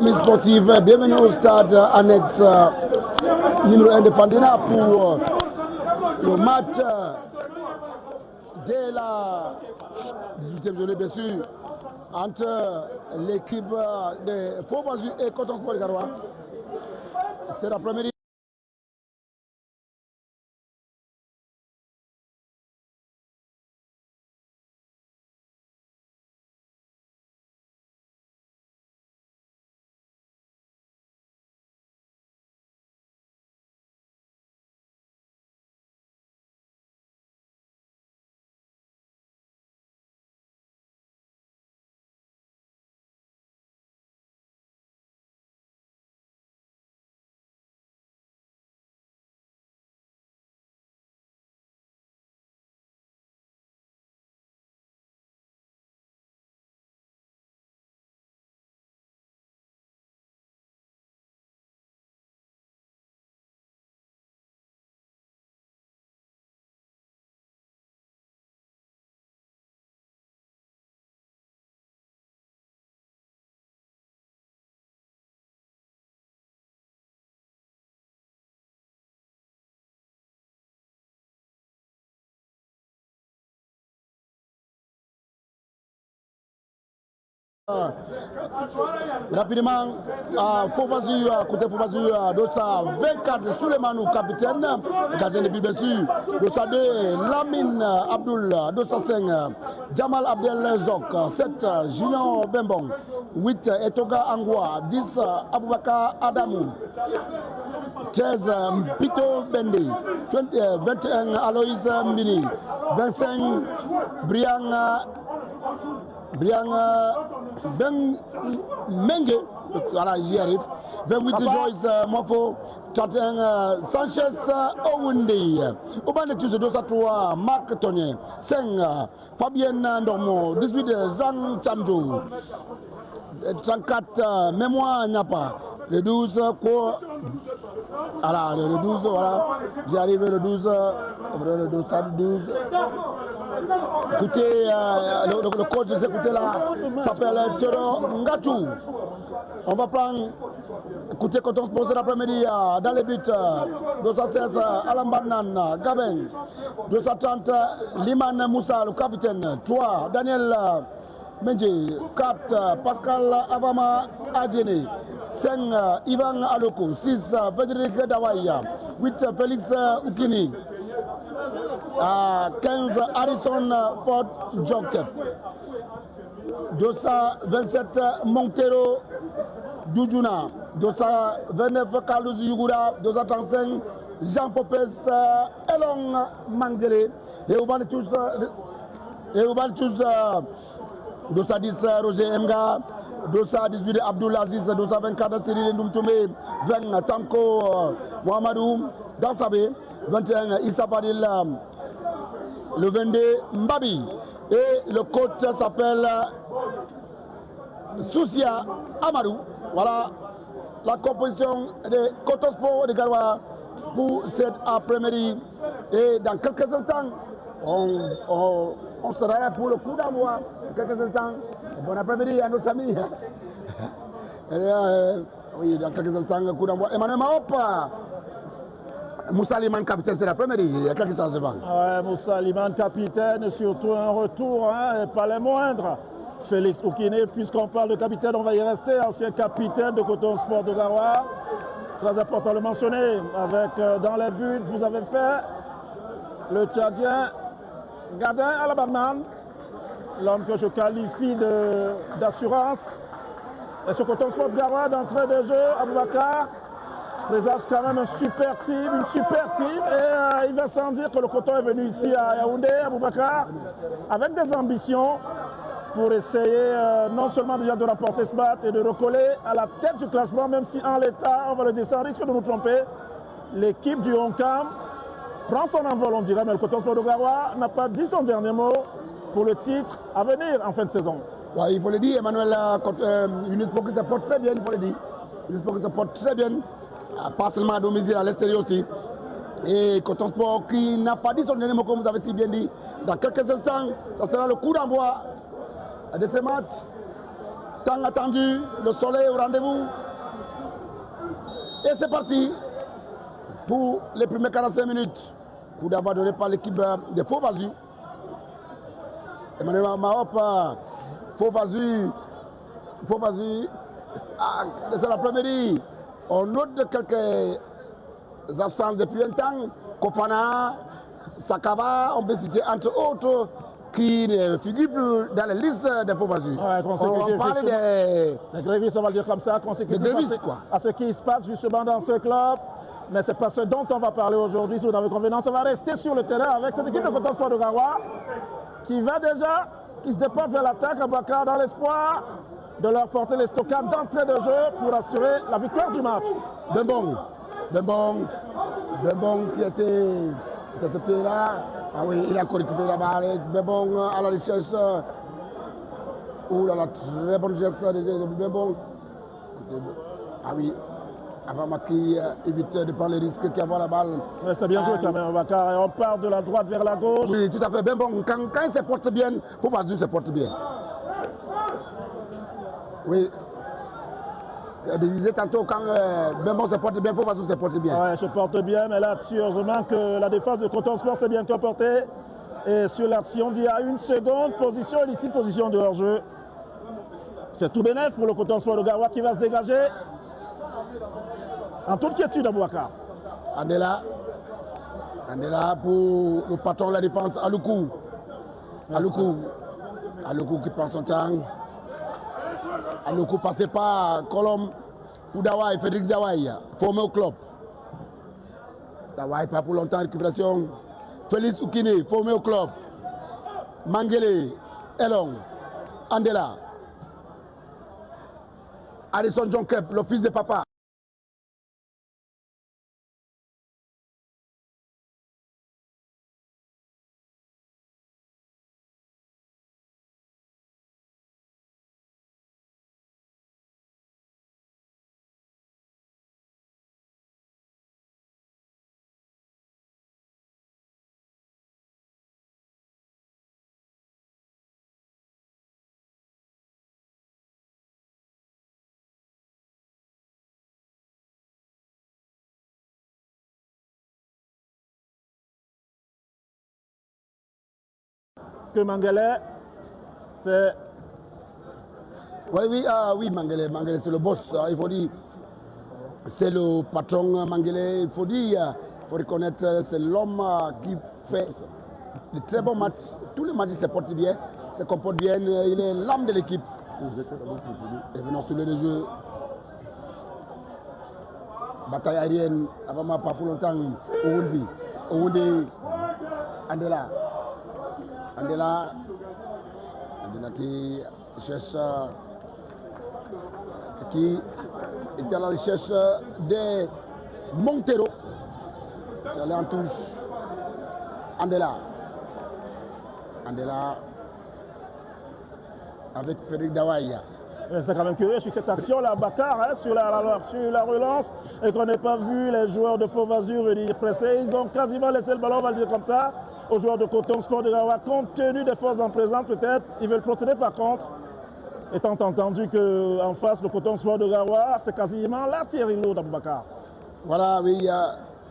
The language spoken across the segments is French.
Amis sportifs, bienvenue au stade annexe numéro 1 de Fandena pour le match de la 18e journée, bien sûr, entre l'équipe de Faux-Bazu et Coton Sport de Garoua. C'est l'après-midi. Rapidement, Faux-Bazu, côté Faux-Bazu, Dossa 24, Souleymanou, capitaine, gardien de but bien sûr, Dossa 2, Lamine Abdul, Dossa 5, Jamal Abdel Zok, 7, Junior Bembong, 8, Etoga Angwa, 10, Aboubakar Adamou, 13, Mpito Bende, 21, Aloïs Mbini, 25, Brian Ben Menge, voilà, j'y arrive. 28 Joyce Mofo, 31 Sanchez Owundi. Oubane Tuze 203 Marc Tonien, 5 Fabien Ndomo, 18 Jean Chamdou, 34 Mémoire Nyapa, le 12 Ko. Voilà, le 12, voilà, j'y arrive, le 12, le 12. Écoutez, le coach de ce côté-là s'appelle Thioro Ngatou. On va prendre, écoutez, quand on se pose l'après-midi dans les buts, 216 Alambanan, Gaben, 230 Liman Moussa, le capitaine, 3 Daniel Menji, 4 Pascal Avama Adjene, 5 Ivan Aloko, 6 Frédéric Dawaya, 8 Félix Oukini, 15 Harrison Ford Joker, 227 Montero Djoudjouna, 229 Carlos Yugura, 235 Jean Popes Elon Mangele, et on va tous 210 Roger Mga, 218 Abdoulaziz, 224 Cyril Ndoumtoumé, 20 Tanko Mohamedou Dansabe, 21 Issa Padil, le 22 Mbabi, et le coach s'appelle Soucia Amadou. Voilà la composition de Coton Sport de Garoua pour cet après-midi. Et dans quelques instants, on sera là pour le coup d'envoi. Quelques instants. Bon après-midi à notre ami. Oui, dans quelques instants, le coup d'envoi. Emmanuel Maop, Moussa Liman, capitaine, c'est l'après-midi. Il y a quelques changements. Ouais, Moussa Liman, capitaine, surtout un retour, et pas les moindres. Félix Oukine, puisqu'on parle de capitaine, on va y rester. Ancien capitaine de Coton Sport de Garoua. Très important de le mentionner. Avec dans les buts, vous avez fait le Tchadien Gadin Alabaman, l'homme que je qualifie d'assurance. Et ce Coton Sport de Garoua, d'entrée de jeu, Aboubakar présage quand même une super team. Et il va sans dire que le Coton est venu ici à Yaoundé, Aboubakar, avec des ambitions pour essayer non seulement déjà de rapporter ce match et de recoller à la tête du classement, même si en l'état, on va le dire sans risque de nous tromper, l'équipe du Honcam prend son envol, on dirait, mais le Coton Sport de Garoua n'a pas dit son dernier mot pour le titre à venir en fin de saison. Ouais, il faut le dire, Emmanuel, Unisport qui se porte très bien, il faut le dire. Unisport qui se porte très bien, pas seulement à domicile, à l'extérieur aussi. Et Coton Sport qui n'a pas dit son dernier mot, comme vous avez si bien dit. Dans quelques instants, ça sera le coup d'envoi de ce match Tant attendu, le soleil au rendez-vous. Et c'est parti pour les premières 45 minutes. Coup d'envoi donné par l'équipe de Faux-Vazu. Emmanuel Mahop, Faux-Vazu, c'est l'après-midi. On note quelques absences depuis un temps. Kofana, Sakava, on peut citer entre autres, qui ne figurent plus dans les listes des Faux-Vazu. On parle des grévistes, on va le dire comme ça, consécutifs à ce qui se passe justement dans ce club. Mais c'est pas ce dont on va parler aujourd'hui, si vous avez convenance. On va rester sur le terrain avec cette équipe de Coton Sport de Garoua qui se déporte vers l'attaque à Bakar dans l'espoir de leur porter les stockades d'entrée de jeu pour assurer la victoire du match. Bembong qui était intercepté là. Ah oui, il a encore récupéré la balle. Bembong à la recherche. Ouh là là, très bonne geste de Bembong. Ah oui, Avama qui évite de prendre les risques qu'il y a la balle. Ouais, c'est bien joué quand même, Bakar. Et on part de la droite vers la gauche. Oui, tout à fait. Bembong, quand il se porte bien, Faux-Vazu se porte bien. Oui. Je disais tantôt, quand Bembong se porte bien, Faux-Vazu se porte bien. Ouais, se porte bien, mais là-dessus, heureusement que la défense de Coton Sport s'est bien comportée. Et sur l'action d'il y a une seconde, position illicite, position de hors-jeu. C'est tout bénef pour le Coton Sport de Garoua qui va se dégager. En toute quiétude, Abouakar. Andela pour le patron de la défense, Aloukou. Aloukou qui prend son temps. Aloukou passé par Colombe pour Dawai, Frédéric Dawai, formé au club. Dawai pas pour longtemps, récupération. Félix Oukine, formé au club. Mangele, Elong, Andela. Harrison John Kep, le fils de papa. Que Mangele, c'est... Oui, Mangele c'est le boss, il faut dire. C'est le patron Mangele, il faut dire. Il faut reconnaître, c'est l'homme qui fait de très bons matchs. Tous les matchs, il se porte bien, se comporte bien, il est l'âme de l'équipe. Et venons sur le jeu. Bataille aérienne, avant pas pour longtemps, Oundi, Andela qui cherche, qui est à la recherche de Montero. C'est allé en touche. Andela avec Frédéric Dawai. C'est quand même curieux sur cette action-là, Bakar, hein, sur la relance, et qu'on n'ait pas vu les joueurs de Faux-Vazu venir presser. Ils ont quasiment laissé le ballon, on va le dire comme ça, aux joueurs de Coton Sport de Garoua. Compte tenu des forces en présence, peut-être, ils veulent procéder par contre. Étant entendu qu'en face, le Coton Sport de Garoua, c'est quasiment l'artillerie lourde d'Aboubacar. Voilà, oui,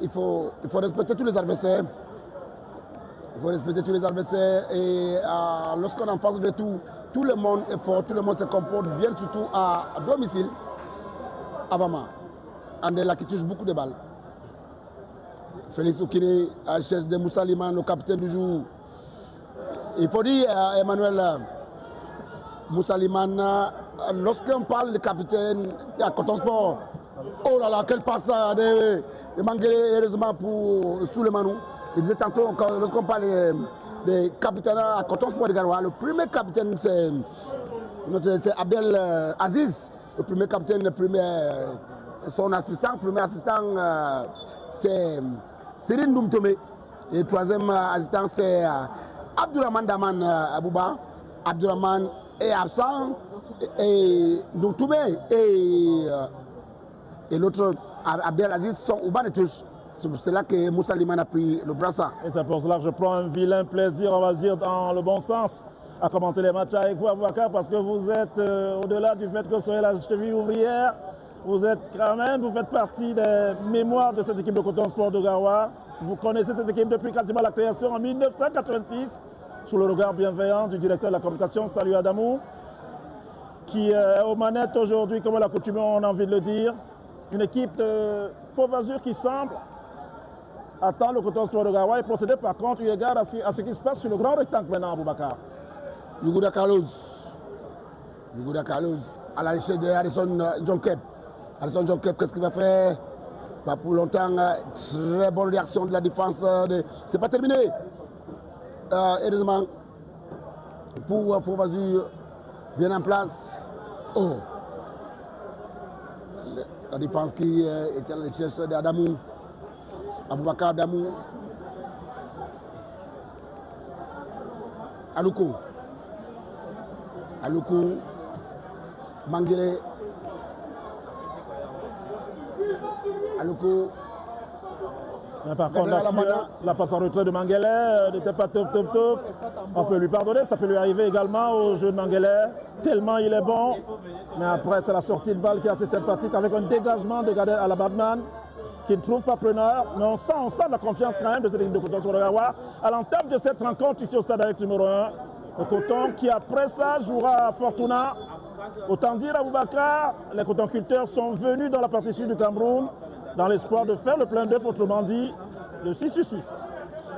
il faut respecter tous les adversaires. Et lorsqu'on est en face de tout le monde est fort, tout le monde se comporte bien, surtout à domicile. Avama, Andela qui touche beaucoup de balles. Félix Oukine à la chaise de Moussa Liman, le capitaine du jour. Il faut dire, Emmanuel, Moussa Liman, lorsqu'on parle de capitaine à Coton Sport, oh là là, quel passe de Mangele, heureusement pour Soulemanou. Il disait tantôt, lorsqu'on parle de capitaine à Coton Sport de Garoua, le premier capitaine c'est Abdel Aziz, le premier capitaine, son assistant, c'est Cyril Ndoumtome, et le troisième assistant c'est Abdourahmane Daman Abouba. Abdourahmane est absent, et Ndoumtome et l'autre Abdel Aziz sont au bas de touche. C'est là que Moussa Liman a pris le brassard. Et c'est pour cela que je prends un vilain plaisir, on va le dire dans le bon sens, à commenter les matchs avec vous, Aboubacar, parce que vous êtes, au-delà du fait que vous soyez la cheville ouvrière, vous êtes quand même, vous faites partie des mémoires de cette équipe de Coton Sport de Garoua. Vous connaissez cette équipe depuis quasiment la création en 1986, sous le regard bienveillant du directeur de la communication, Salut Adamou, qui est aux manettes aujourd'hui, comme à l'accoutumée, on a envie de le dire. Une équipe de Faux-Vazur qui semble attendre le Coton Sport de Garoua et procéder par contre, eu égard à ce qui se passe sur le grand rectangle maintenant, Aboubacar. Yuguda Carlos, à la recherche de Harrison John Kep. Harrison John Kep, qu'est-ce qu'il va faire? Pas pour longtemps. Très bonne réaction de la défense. C'est pas terminé. Heureusement, pour Faux-Vazur, bien en place. Oh. La défense qui est à la recherche d'Adamou. Aboubacar Adamou. Aloukou. Manguele. Aloukou. Par contre, la passe en retrait de Manguele n'était pas top. On peut lui pardonner, ça peut lui arriver également au jeu de Manguele, tellement il est bon. Mais après, c'est la sortie de balle qui est assez sympathique avec un dégagement de Gad Alambadnan qui ne trouve pas preneur. Mais on sent la confiance quand même de cette équipe de Coton Sport de Garoua à l'entame de cette rencontre ici au stade avec numéro 1. Le Coton qui après ça jouera à Fortuna. Autant dire à Aboubacar, les cotonculteurs sont venus dans la partie sud du Cameroun dans l'espoir de faire le plein d'œuf, autrement dit, le 6/6.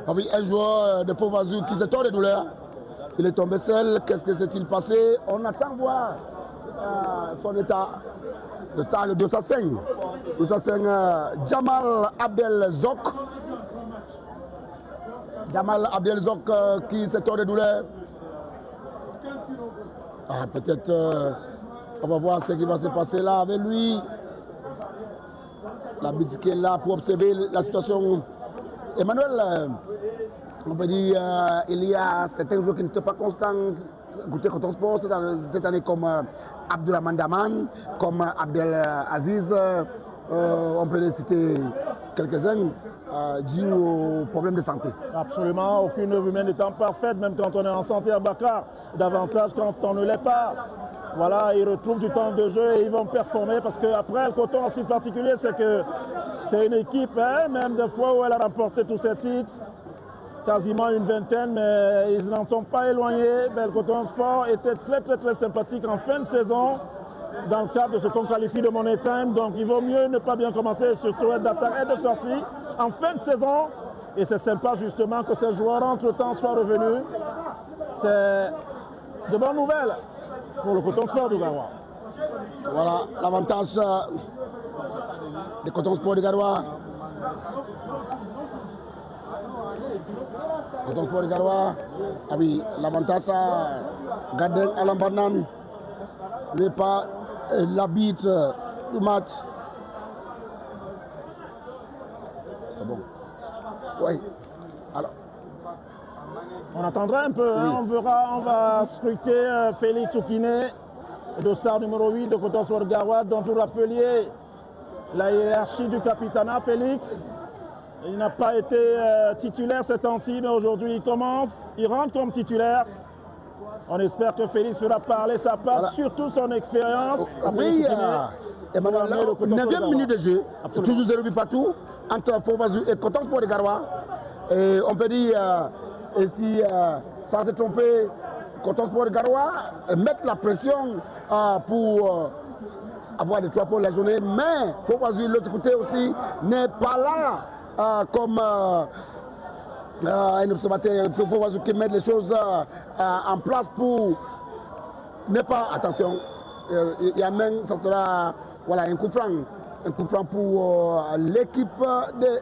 Ah oui, un joueur de Faux-Vazur qui s'est tordu de douleur. Il est tombé seul. Qu'est-ce que s'est-il passé? On attend voir son état. Le stade de Sasseng. Jamal Abdel Zok qui s'est tordu de douleur. Ah, peut-être on va voir ce qui va se passer là avec lui. La boutique qui est là pour observer la situation. Emmanuel, on peut dire il y a certains joueurs qui n'étaient pas constants goûter Coton Sport cette année comme Abdourahmane Daman, comme Abdel Aziz. On peut les citer quelques-uns dû aux problèmes de santé. Absolument, aucune œuvre humaine n'étant parfaite, même quand on est en santé à Bakar, davantage quand on ne l'est pas. Voilà, ils retrouvent du temps de jeu et ils vont performer parce qu'après, le Coton en si particulier, c'est que c'est une équipe, hein, même des fois où elle a remporté tous ses titres, quasiment une vingtaine, mais ils n'en sont pas éloignés. Le Coton Sport était très sympathique en fin de saison dans le cadre de ce qu'on qualifie de money time. Donc il vaut mieux ne pas bien commencer, surtout être d'attaque et de sortie en fin de saison. Et c'est sympa justement que ces joueurs entre-temps soient revenus. C'est de bonnes nouvelles pour le Coton Sport de Garoua. Voilà l'avantage des Coton Sport de Garoua. Coton Sport de Garoua. Ah oui, l'avantage à Gad Alambadnan n'est pas l'arbitre du match. C'est bon. Oui. Alors. On attendra un peu, hein, Oui. on va scruter Félix Oukine, dossard numéro 8 de Coton Sport de Garoua, dont vous rappeliez la hiérarchie du capitanat. Félix, il n'a pas été titulaire ces temps-ci, mais aujourd'hui il commence, il rentre comme titulaire. On espère que Félix fera parler sa part, voilà. Surtout son expérience. Oui, Emmanuel, 9e minute de jeu, absolument. Toujours 0 but partout, entre Faux-Vazur et Coton Sport de Garoua. Et on peut dire, et si, sans se tromper, Coton Sport de Garoua mettre la pression pour avoir des 3 points la journée, mais Faux-Vazur de l'autre côté aussi n'est pas là comme un observateur. Faux-Vazur qui met les choses en place pour ne pas, attention, il y a même, ça sera voilà, un coup franc pour l'équipe de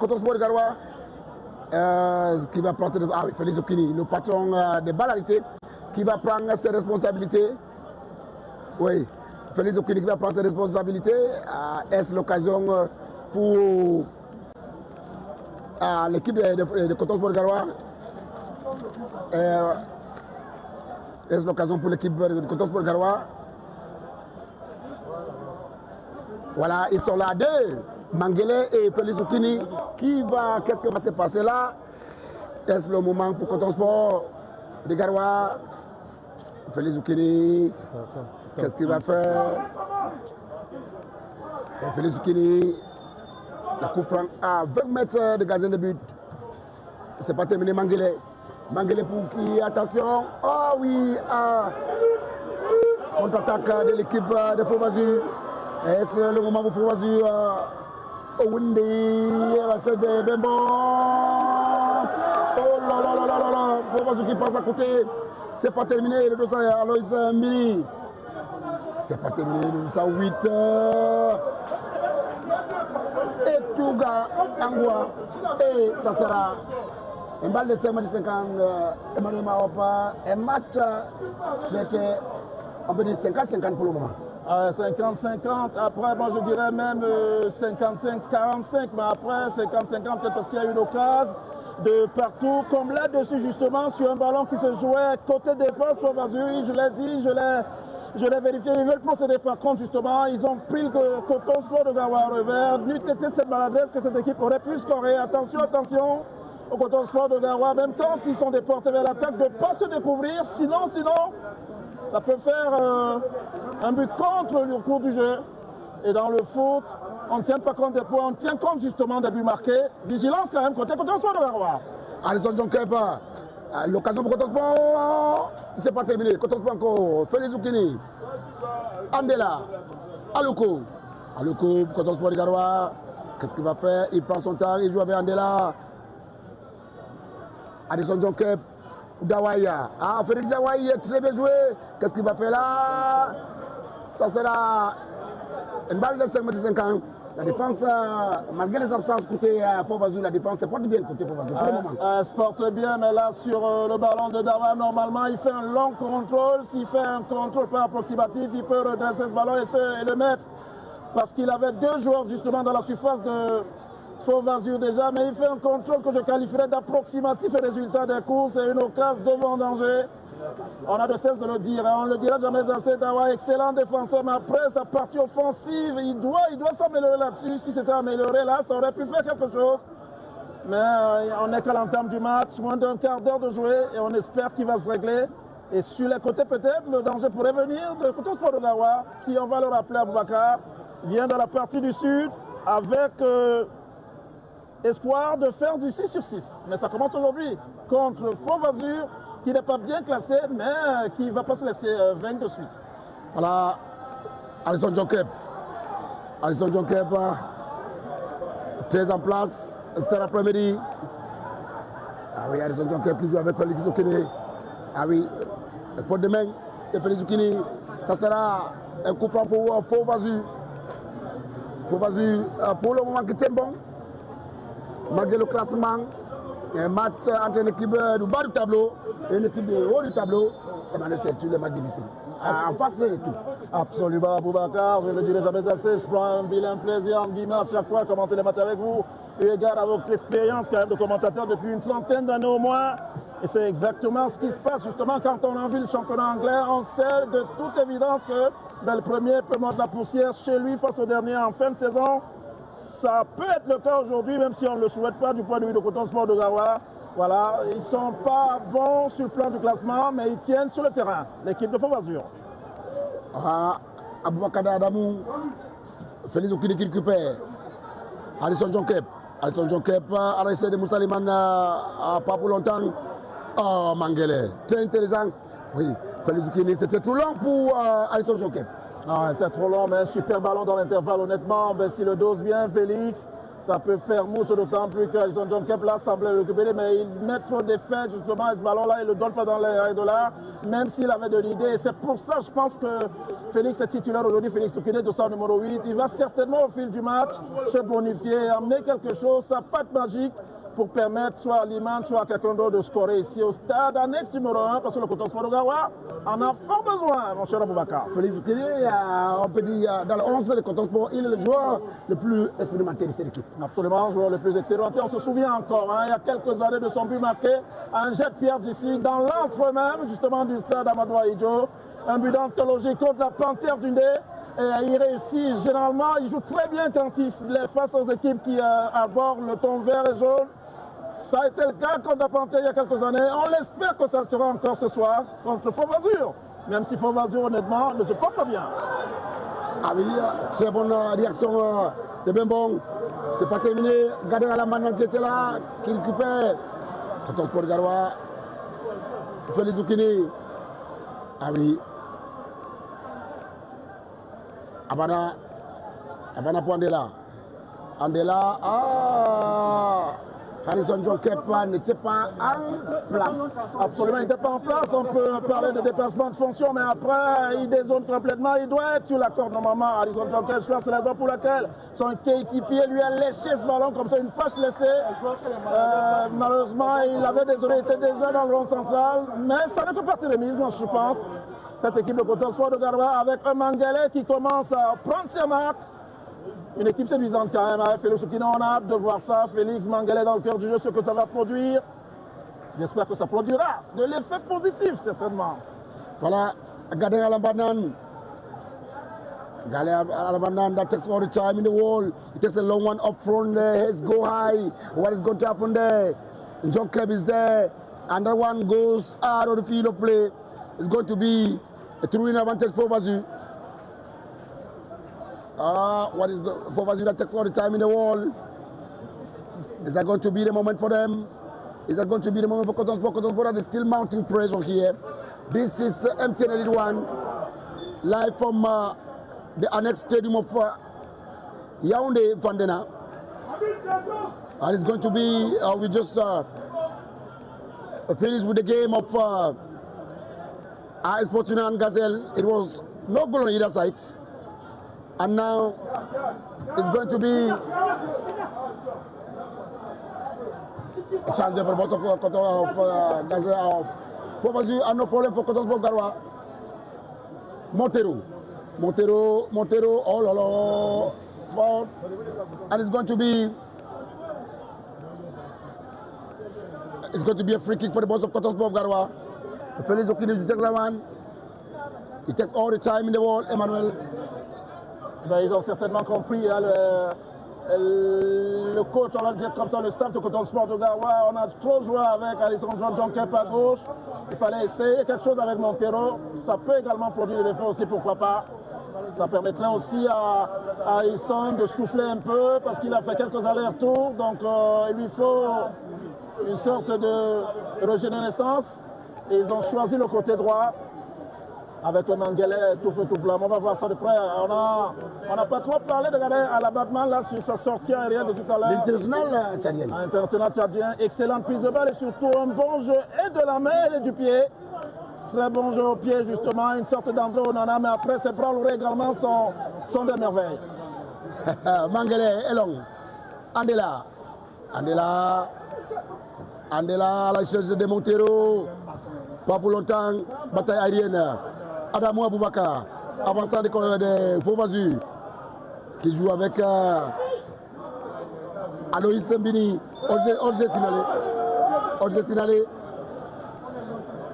Coton Sport de Garoua. Qui va prendre, Félix Oukine, le patron de Ballarité, qui va prendre ses responsabilités. Oui, Félix Oukine qui va prendre ses responsabilités. Est-ce l'occasion pour l'équipe de Coton Sport de Garoua? Est-ce l'occasion pour l'équipe de Coton Sport de Garoua? Voilà, ils sont là deux. Manguele et Félix Oukine, qu'est-ce qui va se passer là? Est-ce le moment pour Coton Sport de Garoua Félix Zoukini, qu'est-ce qu'il va faire? Et Félix Zoukini, la coupe franc à 20 mètres de gardien de but. C'est pas terminé, Mangele. Mangele pour qui? Attention. Oh oui, contre-attaque de l'équipe de Fauvazu. Est-ce le moment pour Fauvazu? Owundi, Rachid Bembo. Oh là là là là là là. Fauvazu qui passe à côté. C'est pas terminé, le dossier Aloïs Mili. C'est pas terminé, le dossier 8. Et Touga Angwa. Et ça sera une balle de 5 50. Emmanuel Maropa. Un match traité, on peut dire 50-50 pour le moment. 50-50, après moi je dirais même 55-45, mais après 50-50 peut-être parce qu'il y a eu une occasion de partout, comme là-dessus justement sur un ballon qui se jouait côté défense pour Fauvazu, je l'ai dit, je l'ai vérifié, ils veulent procéder par contre justement, ils ont pris le Coton Sport de Garoua à revers, n'eût été cette maladresse que cette équipe aurait pu scorer, attention au Coton Sport de Garoua, même quand ils sont déportés vers l'attaque, de ne pas se découvrir, sinon ça peut faire un but contre le cours du jeu. Et dans le foot, on ne tient pas compte des points, on tient compte justement des buts marqués. Vigilance quand même côté Sport de Garoua. Alisson Djonkep, l'occasion pour Cotonsport, c'est pas terminé. Cotonsport encore, Félix Zoukini, Andela, Aluko, Cotonsport de Garoua, qu'est-ce qu'il va faire? Il prend son temps, il joue avec Andela. Alisson Djonkep, Dawaya. Félix Dawaya, très bien joué. Qu'est-ce qu'il va faire là? Ça sera une balle de 5 mètres 50. La défense, malgré les absences côté Fauvazu, la défense se porte bien côté Fauvazu pour le moment. Elle se porte bien, mais là sur le ballon de Dawa, normalement il fait un long contrôle. S'il fait un contrôle pas approximatif, il peut redresser ce ballon et le mettre. Parce qu'il avait deux joueurs justement dans la surface de Fauvazu déjà, mais il fait un contrôle que je qualifierais d'approximatif et résultat des courses et une occasion devant danger. On a de cesse de le dire, on ne le dira jamais assez. Dawa, excellent défenseur, mais après sa partie offensive, il doit s'améliorer là-dessus. Si c'était amélioré là, ça aurait pu faire quelque chose. Mais on n'est qu'à l'entame du match, moins d'un quart d'heure de jouer et on espère qu'il va se régler. Et sur les côtés peut-être, le danger pourrait venir de Coton Sport de Garoua, qui, on va le rappeler à Boubacar, vient de la partie du sud avec espoir de faire du 6 sur 6. Mais ça commence aujourd'hui contre Fauvazu, qui n'est pas bien classé, mais qui ne va pas se laisser vaincre de suite. Voilà, Alisson Djonkep, très en place, c'est l'après-midi. Ah oui, Alisson Djonkep qui joue avec Félix Zoukini. Ah oui, faute de main de Félix Zoukini. Ça sera un coup franc pour Fauvazu. Fauvazu, pour le moment, qui tient bon. Malgré le classement, un match entre une équipe du bas du tableau et une équipe du haut du tableau, et bien c'est tout le match difficile. En face, c'est tout. Absolument, Boubacar, je ne le dirai jamais assez. Je prends un vilain plaisir en guillemets à chaque fois à commenter les matchs avec vous. Eu égard à votre expérience quand même de commentateur depuis une trentaine d'années au moins. Et c'est exactement ce qui se passe justement quand on a vu le championnat anglais. On sait de toute évidence que le premier peut mordre la poussière chez lui face au dernier en fin de saison. Ça peut être le cas aujourd'hui, même si on ne le souhaite pas du point de vue de Coton Sport de Garoua. Voilà, ils ne sont pas bons sur le plan du classement, mais ils tiennent sur le terrain. L'équipe de Fauvazu. Aboubakar Adamou, Félix Zoukini qui récupère. Alisson Djonkep, à l'essai de Moussa Liman, pas pour longtemps. Oh, Mangele, très intelligent. Oui, Félix Zoukini, c'était trop long pour Alisson Djonkep. Non, c'est trop long, mais un super ballon dans l'intervalle, honnêtement. Ben, si le dose bien, Félix, ça peut faire mouche, d'autant plus qu'Alisson Djonkep là semblait le récupérer, mais il met trop d'effets justement à ce ballon-là, il ne le donne pas dans les règles de l'art, même s'il avait de l'idée. Et c'est pour ça, je pense que Félix est titulaire aujourd'hui, Félix Zoukini, de son numéro 8. Il va certainement au fil du match se bonifier, amener quelque chose, sa patte magique, pour permettre soit à Liman, soit à quelqu'un d'autre de scorer ici au stade annexe numéro 1, parce que le Coton Sport de Garoua en a fort besoin, mon cher Aboubacar. Félix Zoukini, on peut dire, dans le 11 de Coton Sport, il est le joueur le plus expérimenté de cette équipe. Absolument, le joueur le plus expérimenté. On se souvient encore, il y a quelques années de son but marqué à un jet de pierre d'ici, dans l'entre même, justement, du stade Amadou Ahidjo. Un but d'anthologie contre la Panthère du Ndé. Et il réussit généralement, il joue très bien quand il est face aux équipes qui abordent le ton vert et jaune. Ça a été le cas contre la Panthère il y a quelques années. On l'espère que ça le sera encore ce soir contre Fauvazu. même si Fauvazu, honnêtement, ne se porte pas bien. Ah oui, très bonne réaction de Bembong. C'est pas terminé. Gardez à la manette qui était là, qui récupère. Coton Sport Garoua. Félix Zoukini. Ah oui. Abana pour Andela. Andela. Ah! Harrison John Kepa n'était pas en place. Absolument, il n'était pas en place. On peut parler de déplacement de fonction, mais après, il dézone complètement. Il doit être sur la corde normalement. Harrison John Kepa, c'est la raison pour laquelle son coéquipier lui a laissé ce ballon comme ça, une passe laissée. Malheureusement, il avait désolé, il était déjà dans le rond central. Mais ça n'est que partie de mise, moi, je pense. Cette équipe de Coton Sport de Garoua avec un Mangalais qui commence à prendre ses marques. Une équipe séduisante quand même, avec Félix Zoukini, on a hâte de voir ça. Félix Mangalais dans le cœur du jeu, ce que ça va produire. J'espère que ça produira de l'effet positif, certainement. Voilà, Gade Alambanan. Gade Alambanan, that takes all the time in the wall. It takes a long one up front there. Let's go high. What is going to happen there? John Keb is there. And that one goes out of the field of play. It's going to be a throw-in advantage for Fauvazu. What is Fauvazu that takes all the time in the wall? Is that going to be the moment for them? Is that going to be the moment for Coton Sport? Coton Sport is still mounting pressure here. This is MTN Elite One, live from the annex stadium of Yaoundé, Fandena. And it's going to be, we just finished with the game of AS Fortuna and Gazelle. It was no goal on either side. And now it's going to be a chance for both of Gazelle of Fauvazu, and no problem for Coton Sport Garoua. Montero, oh la la, foul. And it's going to be a free kick for the boss of Coton Sport Garoua. Félix Zoukini takes that one. He takes all the time in the wall, Emmanuel. Ben, ils ont certainement compris, hein, le coach, on va dire comme ça, le staff de Coton Sport de Garoua. On a trop joué avec Harrison John Kep à gauche. Il fallait essayer quelque chose avec Montero. Ça peut également produire de l'effet aussi, pourquoi pas. Ça permettrait aussi à Harrison de souffler un peu parce qu'il a fait quelques allers-retours. Donc il lui faut une sorte de régénérescence. Et ils ont choisi le côté droit avec le Mangalais tout feu tout blanc. On va voir ça de près. On n'a pas trop parlé de regarder à l'abattement là sur sa sortie aérienne de tout à l'heure. L'international tchadien. International tchadien, excellente prise de balle et surtout un bon jeu et de la main et du pied. Très bon jeu au pied justement, une sorte d'endroit où on en a, mais après ses bras lourds également sont des merveilles. Mangalais, Elong, Andela, la chaise de Montero, pas pour longtemps, bataille aérienne. Adamo Aboubakar, avançant de Fauvazu, qui joue avec Aloïs Mbini, Orge Sinalé.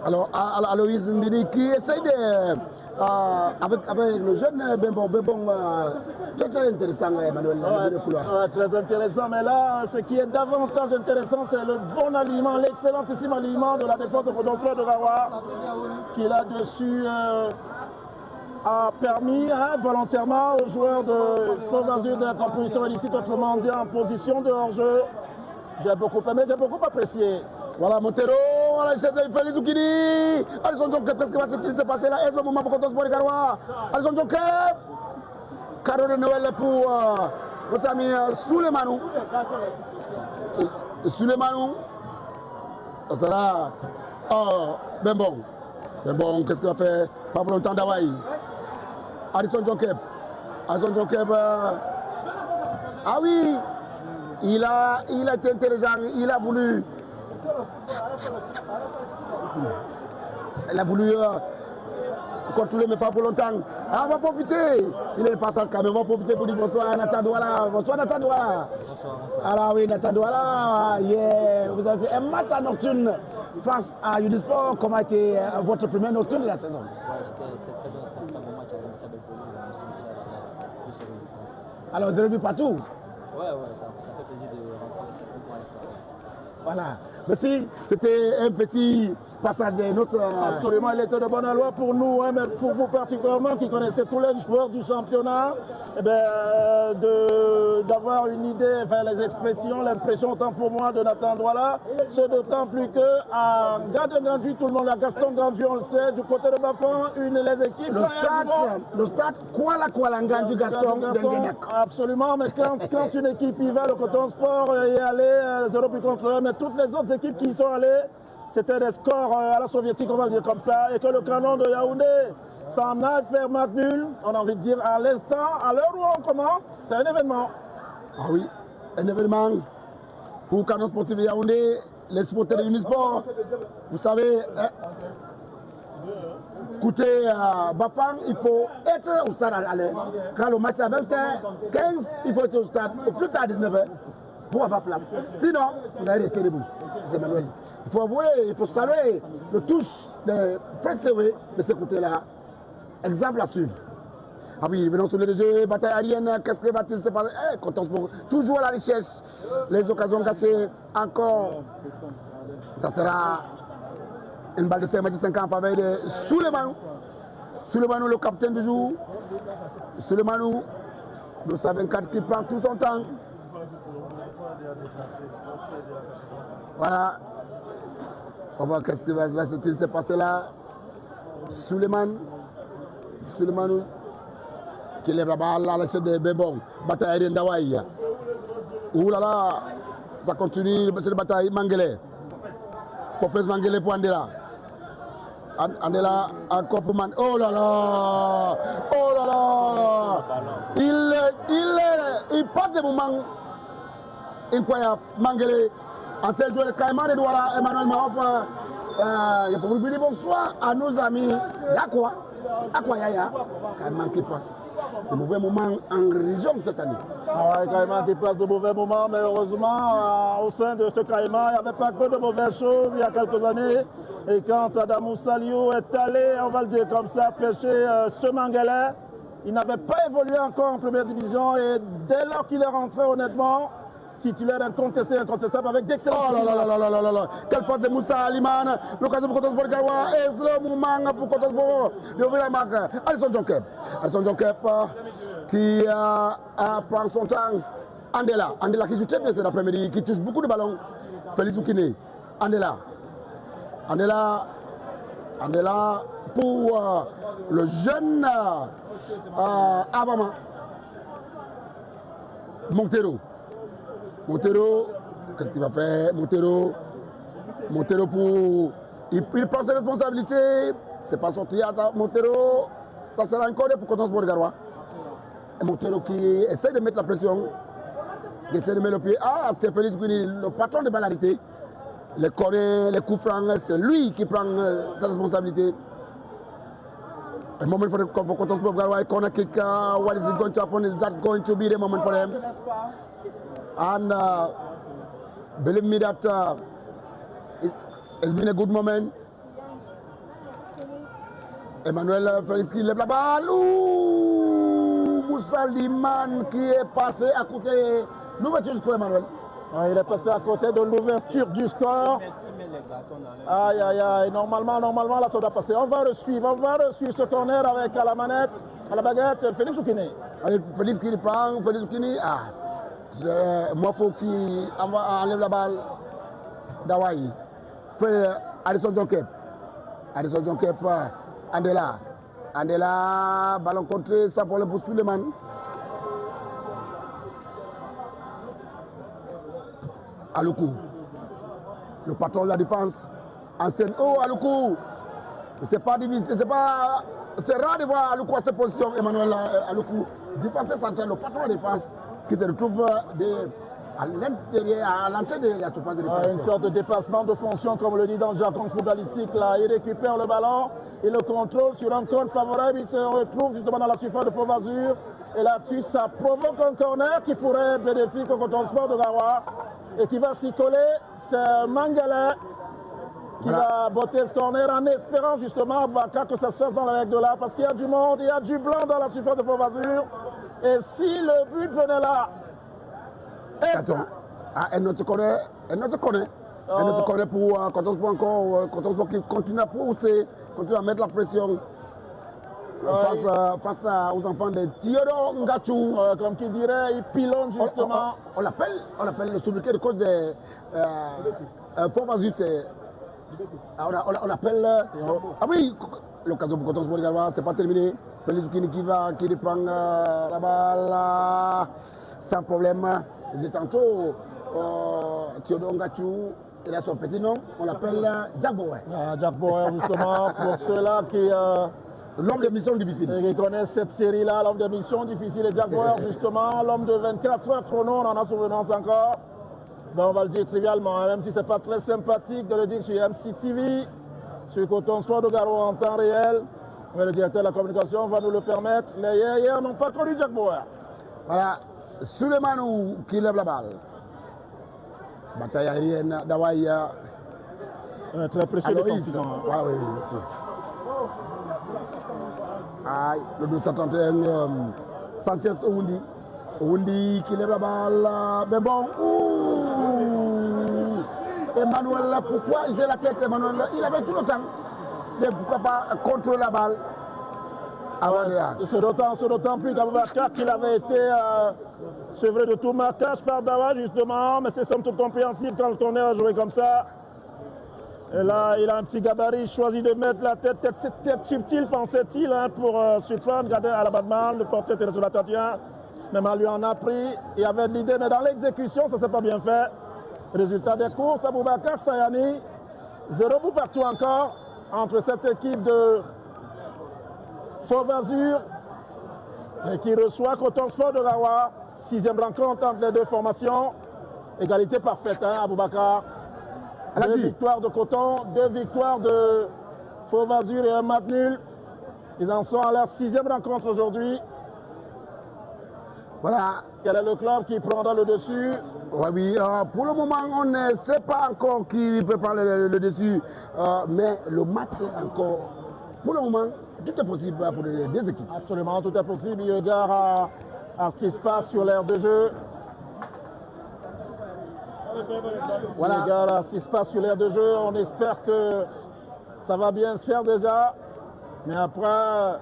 Alors Aloïs Mbini qui essaye de, avec le jeune Bembong, très intéressant Emmanuel, le couloir. Très intéressant, mais là ce qui est davantage intéressant c'est le bon alignement, l'excellentissime alignement de la défense de Coton Sport de Garoua qui là-dessus a permis volontairement aux joueurs de Fauvazu d'être en position illicite, autrement dit en position de hors-jeu. J'ai beaucoup aimé, j'ai beaucoup apprécié. Voilà Montero, voilà Félix Zoukini, Harrison John Kep, qu'est-ce qui va se passer là? Est-ce le moment pour Coton Sport de Garoua? Harrison John Kep, cadeau de Noël pour notre ami Souleymanou. Souleymanou, ça sera Bembong, qu'est-ce qu'il va faire? Pas pour longtemps d'Hawaï. Harrison John Kep, ah oui, il a été intelligent, il a voulu contrôler mais pas pour longtemps. Ah, on va profiter. Il est le passage quand même. On va profiter pour dire bonsoir à Nathan Douala. Bonsoir Nathan Douala. Alors oui, Nathan Douala. Yeah. Vous avez fait un matin nocturne face à Unisport. Comment a été votre première nocturne de la saison? C'était très bien. C'était un très bon match avec une très belle police. Alors vous avez vu partout? Ouais, ça fait plaisir de rentrer 7 points à l'espoir. Voilà. Merci. C'était un petit passage de notre... Absolument, il était de bonne loi pour nous, hein, mais pour vous particulièrement qui connaissez tous les joueurs du championnat, eh d'avoir une idée, enfin les expressions, l'impression autant pour moi de Nathan Douala, c'est d'autant plus que à Gardien Gandu, tout le monde, à Gaston Gandu, on le sait, du côté de Bafan, les équipes... Le stade Kuala Gandu Gaston Denguignac. Absolument, mais quand une équipe y va, le Coton Sport y est allé 0 but contre 1, mais toutes les autres équipes qui y sont allées, c'était des scores à la soviétique, on va dire comme ça, et que le canon de Yaoundé s'en a faire match nul, on a envie de dire à l'instant, à l'heure où on commence, c'est un événement. Ah oui, un événement pour Canon Sportif de Yaoundé, les supporters de Unisport, vous savez, écoutez, Bafang, il faut être au stade à l'heure. Quand le match est à 20h15, il faut être au stade au plus tard à 19h pour avoir place. Sinon, vous allez rester debout. C'est Manuel. Il faut avouer, il faut saluer le touche de Fred Sewe de ce côté-là. Exemple à suivre. Ah oui, venons sur le jeu, bataille aérienne, qu'est-ce que va-t-il se passer? Toujours à la richesse, les occasions gâchées, encore. Ça sera une balle de 5 5 ans en faveur de Souleymane. Souleymane, le capitaine du jour. Souleymane, le 124 qui prend tout son temps. Voilà. On va voir qu'est-ce qui va se passer là. Souleymane qui lève la balle à la chaîne de Bébon. Bataille aérienne d'Hawaï. Ouh là là, ça continue, c'est la bataille Mangele. Popes Mangele pour Andela. Andela encore pour Man. Oh là là! Oh là là! Il passe des moments incroyables. Mangele, ancien joueur de Caïman de Douala, Emmanuel Mahop. Je peux vous dire bonsoir à nos amis d'Aqua. Aqua Yaya, Caïman qui passe de mauvais moments en région cette année. Ah ouais, Caïman qui passe de mauvais moments, mais heureusement, au sein de ce Caïman, il n'y avait pas que de mauvaises choses il y a quelques années. Et quand Adamou Saliou est allé, on va le dire comme ça, pêcher ce Mangala, il n'avait pas évolué encore en première division. Et dès lors qu'il est rentré, honnêtement, titulaire incontestable avec d'excellents. Oh là là là là là là là. Quel passe de Moussa Aliman, l'occasion pour Coton Sport Garoua, et c'est le moment pour Coton Sport de ouvrir la marque. Alisson Jonkep qui prend son temps. Andela qui joue très bien cet après-midi, qui touche beaucoup de ballons. Félix Oukine, Andela pour le jeune Abama. Montero, qu'est-ce qu'il va faire? Montero pour... Il prend ses responsabilités. C'est pas sorti à Montero. Ça sera un code pour Coton Sport Garoua. Et Montero qui essaie de mettre la pression. Qui essaie de mettre le pied. Ah, c'est Félix Guini, le patron de Balarité. Les corners, les coups francs, c'est lui qui prend sa responsabilité. A moment for Coton Sport Garoua, corner kick. What is it going to happen? Is that going to be the moment for them? And believe me that it's been a good moment. Emmanuel Félix qui lève la balle. Ouh, Moussa Liman qui est passé à côté. L'ouverture du score, Emmanuel. Ouais, il est passé à côté de l'ouverture du score. Aïe, aïe, aïe. Normalement, là, ça doit passer. On va suivre ce corner avec à la manette, à la baguette, Félix Oukine. Allez, Félix qui prend, Félix Oukine. Ah. Moi, il faut qu'il enlève la balle d'Hawaï. Alisson Jonkep, Andela, ballon contré, ça pour le pour Souleymane. Aloukou, le patron de la défense, ancienne. Oh, Aloukou, c'est pas difficile, c'est rare de voir Aloukou à cette position, Emmanuel Aloukou, défenseur central, le patron de la défense, qui se retrouve à l'intérieur, à l'entrée de la surface de défense. Une sorte de dépassement de fonction, comme on le dit dans le jargon footballistique. Là, il récupère le ballon, il le contrôle sur un corner favorable, il se retrouve justement dans la surface de Faux-Vazur. Et là-dessus, ça provoque un corner qui pourrait bénéficier au Coton Sport de Garoua et qui va s'y coller. C'est Mangala qui va botter ce corner en espérant justement que ça se fasse dans la règle de là, parce qu'il y a du monde, il y a du blanc dans la surface de Faux-Vazur. Et si le but venait là, attention, elle ne te connaît. Et nous te connaît pour Coton Sport encore, Coton Sport qui continue à pousser, continue à mettre la pression face aux enfants de Théodore Ngachou. Comme qui dirait, il pilonne justement. On l'appelle le sobriquet de coach de Fort Vasus. On l'appelle. Ah oui, l'occasion pour Coton Sport également, c'est pas terminé. Félix Oukini qui reprend la balle sans problème. Et tantôt, Théodore Ngachou, il a son petit nom, on l'appelle Jack Bauer. Jack Bauer, justement, pour ceux-là qui. L'homme de mission difficile. Ils connaissent cette série-là, l'homme de mission difficile. Et Jack Bauer, justement, l'homme de 24 heures chrono, on en a souvenance encore. Ben, on va le dire trivialement, hein, même si ce n'est pas très sympathique de le dire sur MCTV, sur Coton Sport de Garoua en temps réel. Mais le directeur de la communication va nous le permettre. Les hier n'ont pas connu Jack Bauer. Voilà, Souleymane qui lève la balle. Bataille aérienne d'Hawaï. Très précieux défensivement. Voilà, oui, merci. Aïe, le 231, Sanchez Oundi. Oundi qui lève la balle. Mais bon, Emmanuel, pourquoi il a la tête, Emmanuel? Il avait tout le temps. Mais pourquoi pas contrôler la balle avant de C'est d'autant plus qu'Aboubacar qu'il avait été sevré de tout marquage par Dawa, justement. Mais c'est somme toute compréhensible quand on est à jouer comme ça. Et là, il a un petit gabarit, il choisit de mettre la tête subtile, pensait-il, hein, pour surprendre, garder à la balle, le portier était sur la tatien. Même à lui en a pris, il avait de l'idée, mais dans l'exécution, ça ne s'est pas bien fait. Résultat des courses, Aboubacar Sayani, 0 bout partout encore, entre cette équipe de Fort Vazur et qui reçoit Coton Sport de Garoua. 6e rencontre entre les deux formations. Égalité parfaite, hein, Aboubacar. 2 victoires de Coton, 2 victoires de Fort Vazur et un match nul. Ils en sont à leur 6e rencontre aujourd'hui. Voilà. Quel est le club qui prendra le dessus? Oui, pour le moment, on ne sait pas encore qui peut prendre le dessus. Mais le match est encore, pour le moment, tout est possible pour les deux équipes. Absolument, tout est possible. Il regarde à ce qui se passe sur l'aire de jeu. Voilà. Il regarde à ce qui se passe sur l'aire de jeu. On espère que ça va bien se faire déjà. Mais après,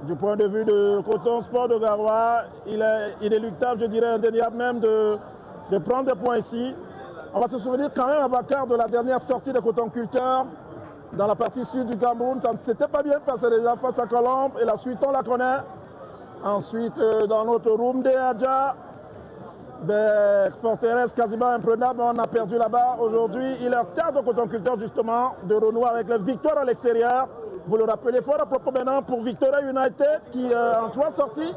du point de vue de Coton Sport de Garoua, il est inéluctable, je dirais indéniable même de prendre des points ici. On va se souvenir quand même à Bakar de la dernière sortie de Coton Culture dans la partie sud du Cameroun. Ça ne s'était pas bien passé déjà face à Colombe et la suite on la connaît. Ensuite dans notre room de Adja, Forteresse quasiment imprenable, on a perdu là-bas. Aujourd'hui il est tard de Coton Culture justement de renouer avec la victoire à l'extérieur. Vous le rappelez fort à propos maintenant pour Victoria United qui en 3 sorties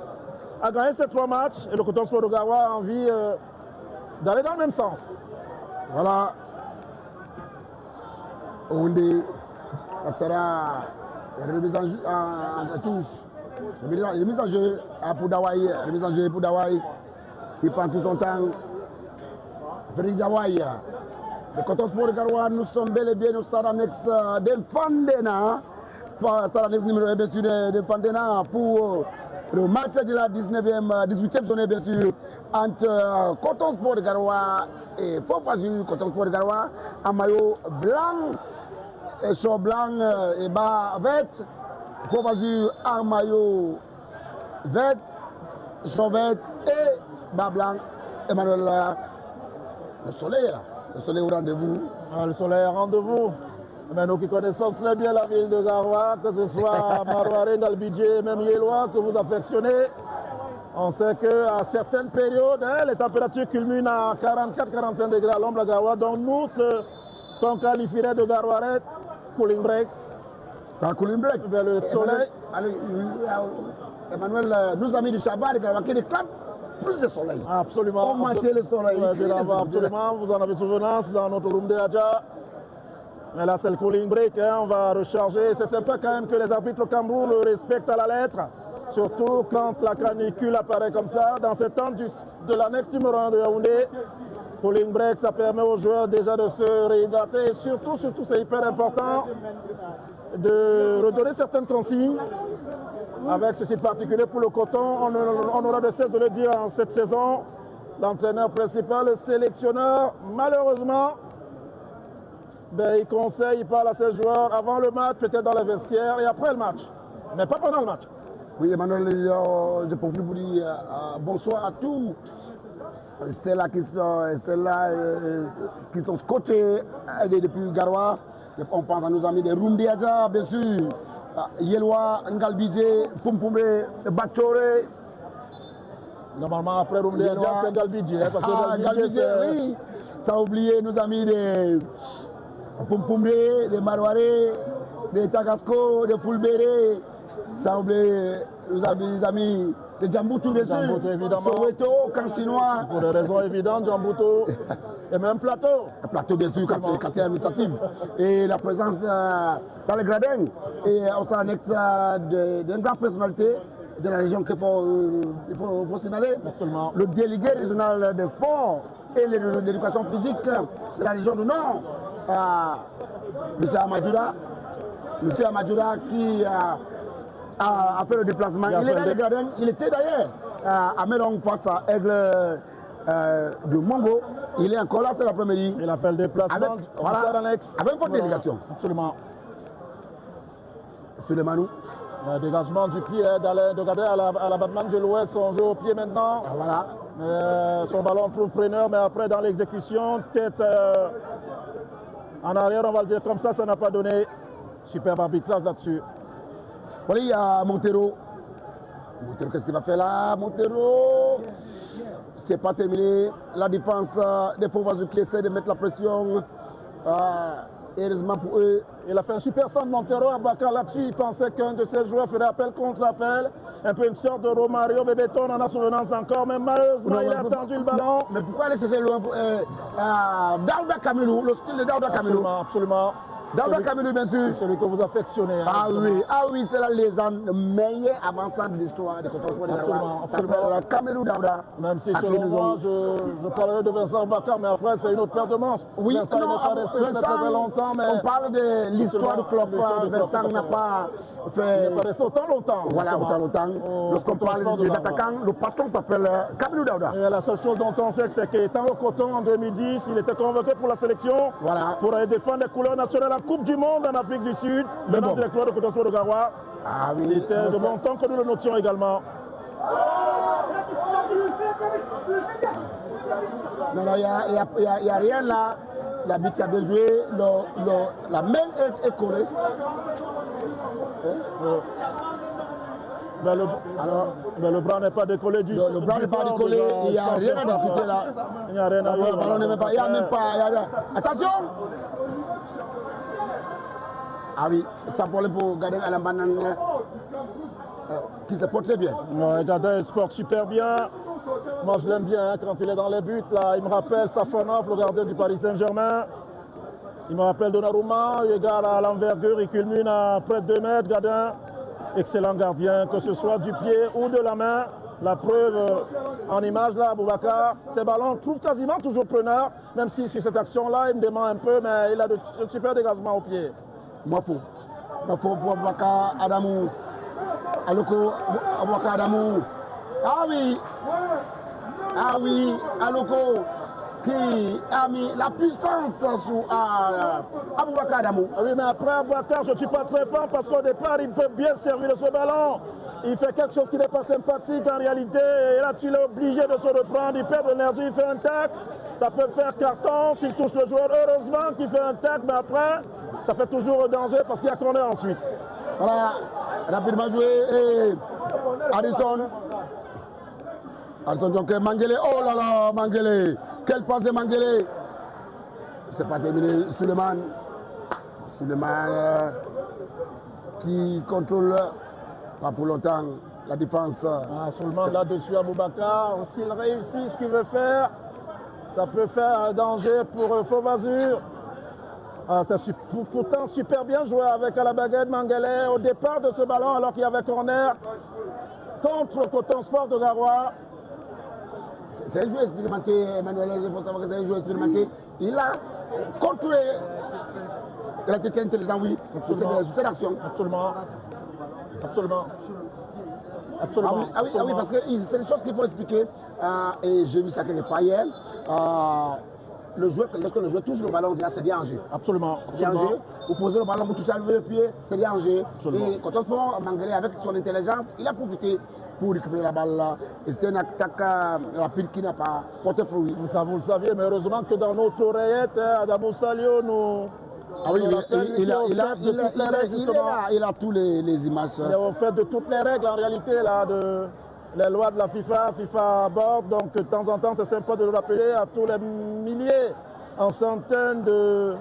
a gagné ces 3 matchs et le Coton Sport de Garoua a envie d'aller dans le même sens. Voilà. Oundi, ça sera remise en touche. Remise en jeu pour Dawaï. Remise en jeu pour Dawaï. Il prend tout son temps. Frédéric Dawaï. Le Coton Sport de Garoua, nous sommes bel et bien au stade annexe d'Infandena. Stade annexe numéro 1, bien sûr, d'Infandena pour le match de la 18e journée, bien sûr, entre Coton Sport de Garoua et Fort Vazur. Coton Sport de Garoua en maillot blanc, et chaud blanc et bas vert. Fort Vazur en maillot vert, chaud vert et bas blanc. Emmanuel, le soleil est là. Le soleil au rendez-vous. Le soleil est au rendez-vous. Mais nous qui connaissons très bien la ville de Garoua, que ce soit Marouaré, Dalbidjé, même Yélois, que vous affectionnez, on sait qu'à certaines périodes, les températures culminent à 44-45 degrés à l'ombre à Garoua. Donc nous, ce qu'on qualifierait de Garouarette, cooling break. Cooling break. Vers le soleil. Emmanuel, nos amis du Chabat, de Garoua, qui réclament plus de soleil. Absolument. On maintient le soleil. Absolument, vous en avez souvenance dans notre room de Hadja. Mais là, c'est le cooling break, hein, on va recharger. C'est sympa quand même que les arbitres au Cameroun le respectent à la lettre. Surtout quand la canicule apparaît comme ça. Dans ce temps de l'annexe numéro 1 de Yaoundé, cooling break, ça permet aux joueurs déjà de se réhydrater. Et surtout, c'est hyper important de redonner certaines consignes. Avec ceci de particulier pour le Coton, on aura de cesse de le dire en cette saison. L'entraîneur principal, le sélectionneur, malheureusement, ben, il conseille, il parle à ses joueurs avant le match, peut-être dans les vestiaires et après le match. Mais pas pendant le match. Oui, Emmanuel, je profite pour dire bonsoir à tous. Celles-là qui sont scotchés depuis Garoua. On pense à nos amis de Rumdiaja, bien sûr. Yelwa, Ngalbidje, Pumpumbe, Bachore. Normalement, après Rumdiaja, c'est Ngalbidje. Parce que Ngalbidje, oui. Ça a oublié nos amis de Pumpumbe, de Marouare, de Tagasco, de Fulbere. Ça a oublié nos amis de Djamboutou, bien sûr. Soweto, camp chinois. Pour des raisons évidentes, Djamboutou. Et même Plateau. Plateau, bien sûr, quartier administratif. Et la présence dans les gradins. Et on s'en annexe d'une grande personnalité de la région qu'il faut signaler. Absolument. Le délégué régional des sports et de l'éducation physique de la région du Nord, M. Amadjoura qui a fait le déplacement. Il est dans les gradins. Il était d'ailleurs à Melong face à Aigle de Mongo. Il est encore là cet après-midi. Il a fait le déplacement avec une forte délégation. Absolument. Souleymane. Le dégagement du pied d'Alain de Gadet à la Batman de l'Ouest, on joue au pied maintenant. Voilà. Son ballon trouve preneur, mais après dans l'exécution, tête en arrière, on va le dire comme ça n'a pas donné. Superbe arbitrage là-dessus. Voilà, il y a Montero. Montero, qu'est-ce qu'il va faire là, Montero? C'est pas terminé. La défense des Fauvages qui essaie de mettre la pression. Heureusement pour eux. Il a fait un super centre Montero à Bakar là-dessus. Il pensait qu'un de ses joueurs ferait appel contre appel. Un peu une sorte de Romario Bébéton, on en a souvenance encore. Mais malheureusement, il a attendu le ballon. Mais pourquoi aller chercher loin pour Daouda Kamilou, le style de Daouda Kamilou? Absolument. Daouda Kamilou, bien sûr. Celui que vous affectionnez. Hein, oui, c'est la légende meilleure avançante de l'histoire de Coton de Absolument. Kamilou Daouda. Même si selon moi, je parlerai de Vincent Bakar, mais après c'est une autre paire de manches. Oui, Vincent n'est pas resté très longtemps. Mais on parle de l'histoire du club. Vincent n'a pas fait. Il n'est pas resté autant longtemps. Voilà, autant longtemps. Lorsqu'on parle des attaquants, le patron s'appelle Kamilou Daouda. Et la seule chose dont on sait, c'est qu'étant au Coton en 2010, il était convoqué pour la sélection. Voilà. Pour aller défendre les couleurs nationales en Coupe du Monde en Afrique du Sud, venant directeur de Coton Sport de Garoua. Ah oui. Il était de bon temps que nous le notions également. Non, il n'y a rien là. La bite a bien joué. La main est collée. Mais le bras n'est pas décollé du Le bras n'est pas décollé. Il n'y a rien à discuter là. Il n'y a rien à dire. Le ballon n'est même pas. Il n'y a même pas. Attention! Ah oui, ça pour Gadin à la banane qui se porte très bien. Ouais, Gadin se porte super bien. Moi je l'aime bien hein, quand il est dans les buts. Là. Il me rappelle Safonov, le gardien du Paris Saint-Germain. Il me rappelle Donnarumma, il égale à l'envergure, il culmine à près de 2 mètres. Gadin, excellent gardien, que ce soit du pied ou de la main. La preuve en image là, Boubacar, ses ballons trouvent quasiment toujours preneur, même si sur cette action-là, il me dément un peu, mais il a de super dégagement au pied. Mafou pour Aboubacar Adamou. Aloko Aboubacar Adamou. Ah oui, Aloko qui a mis la puissance sur Aboubacar Adamou. Oui, mais après Aboubacar, je ne suis pas très fort parce qu'au départ, il peut bien servir de ce ballon. Il fait quelque chose qui n'est pas sympathique en réalité. Et là, tu l'es obligé de se reprendre. Il perd de l'énergie, il fait un tac. Ça peut faire carton s'il touche le joueur. Heureusement qu'il fait un tac, mais après, ça fait toujours danger parce qu'il y a corner ensuite. Voilà, rapidement joué. Et Addison Jonker, Mangele. Oh là là, Mangele. Quelle passe de Mangele. C'est pas terminé. Souleymane qui contrôle pas pour longtemps la défense. Seulement là-dessus à Boubacar. S'il réussit ce qu'il veut faire, ça peut faire un danger pour Fauvassure. C'est pourtant super bien joué avec à la baguette Mangele au départ de ce ballon alors qu'il y avait corner contre Coton Sport de Garoua. C'est un joueur expérimenté, Emmanuel, il faut savoir que c'est un joueur expérimenté. Il a contrôlé. Il a été intelligent, oui, sur cette action. Absolument. Ah oui, parce que c'est des choses qu'il faut expliquer. Et j'ai vu ça quelque part hier. lorsque le joueur touche le ballon, c'est danger. Absolument. Danger. Vous posez le ballon, vous touchez avec le pied, c'est danger. Et Coton Sport, Mangele, avec son intelligence, il a profité pour récupérer la balle là. Et c'était une attaque rapide qui n'a pas porté fruit. Ça, vous le saviez, mais heureusement que dans notre oreillette, Adamo Salio nous. Ah oui, il a tous les images. Il est au fait de toutes les règles en réalité là, de les lois de la FIFA aborde, donc de temps en temps c'est sympa de le rappeler à tous les milliers, en centaines de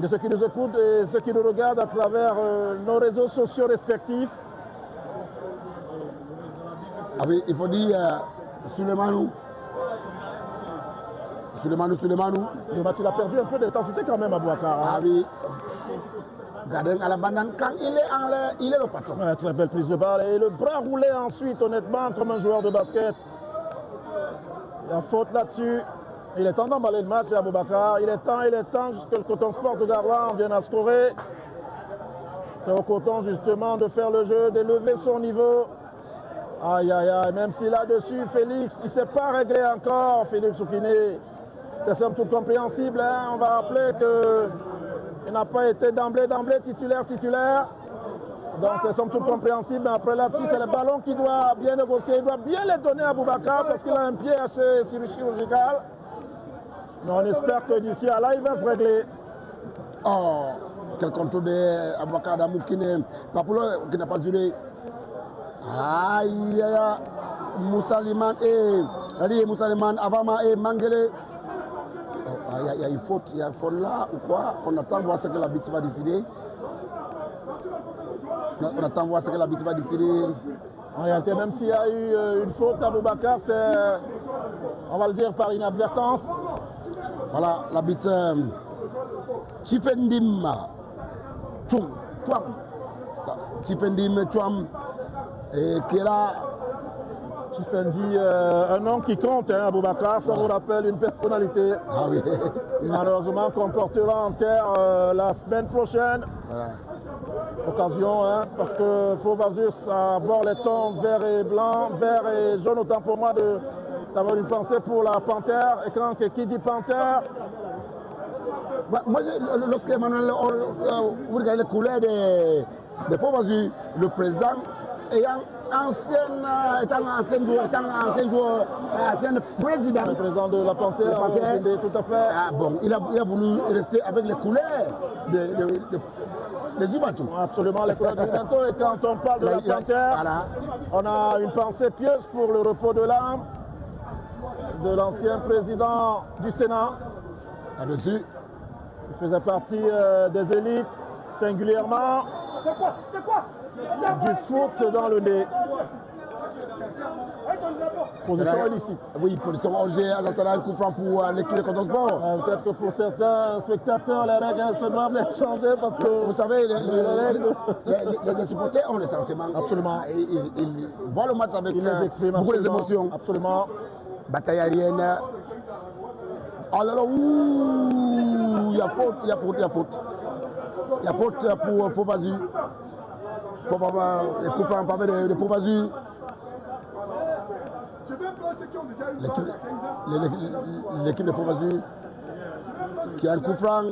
ceux qui nous écoutent et ceux qui nous regardent à travers nos réseaux sociaux respectifs. Ah oui, il faut dire Souleymane. Le match il a perdu un peu d'intensité quand même à Bouakar. Ah oui. Gardien à la banane, quand il est en l'air, il est le patron. Ouais, très belle prise de balle et le bras roulé ensuite honnêtement comme un joueur de basket. Il y a faute là-dessus. Il est temps d'emballer le match à Boubacar. Il est temps que le Coton Sport de Garoua en vienne à scorer. C'est au Coton justement de faire le jeu, d'élever son niveau. Aïe aïe aïe, même si là-dessus Félix, il ne s'est pas réglé encore, Félix Oukiné. C'est somme toute compréhensible, hein. On va rappeler qu'il n'a pas été d'emblée titulaire. Donc c'est somme toute compréhensible, mais après là-dessus, c'est le ballon qui doit bien négocier, il doit bien les donner à Boubacar parce qu'il a un pied assez chirurgical. Mais on espère que d'ici à là, il va se régler. Oh, quel contrôle d'Aboubacar Adamou qui n'a pas duré. Aïe, aïe, Moussaliman et Moussaliman, Avama et Mangele. Il y a une faute là ou quoi? On attend voir ce que l'arbitre va décider. On attend voir ce que l'arbitre va décider. En réalité, même s'il y a eu une faute à Boubacar, c'est, on va le dire, par inadvertance. Voilà, l'arbitre Chifendim Chum. Chifendim Chum. Et qui est là. Chifendi, un nom qui compte, hein, Boubacar, ça vous rappelle une personnalité. Ah oui. Malheureusement, qu'on portera en terre la semaine prochaine. Voilà. Occasion, hein, parce que Faux-Vazur, ça aborde les tons vert et blanc, vert et jaune, autant pour moi d'avoir une pensée pour la panthère. Et quand qui dit panthère. Moi, lorsque Emmanuel, vous regardez les couleurs des Faux-Vazur, le président ayant ancien président. Le président de la Panthère, tout à fait. Ah bon, il a voulu rester avec les couleurs des Ubatu. Absolument, les couleurs du Ubatu. Et quand on parle de la Panthère, voilà. On a une pensée pieuse pour le repos de l'âme de l'ancien président du Sénat. Là-dessus. Il faisait partie des élites, singulièrement. C'est quoi du foot dans le nez. Position illicite. Oui, position Angers, ça sera un coup franc pour l'équipe de Coton Sport. Peut-être que pour certains spectateurs, les règles se doivent être changées parce que... Vous savez, les supporters ont les sentiments. Absolument. Ils voient le match avec beaucoup d'émotions. Absolument. Bataille aérienne. Oh là là, ouh, il y a faute. Il y a faute pour Faux-Vazur. Les coups en faveur de Faux-Vazur. L'équipe de Faux-Vazur qui a un coup franc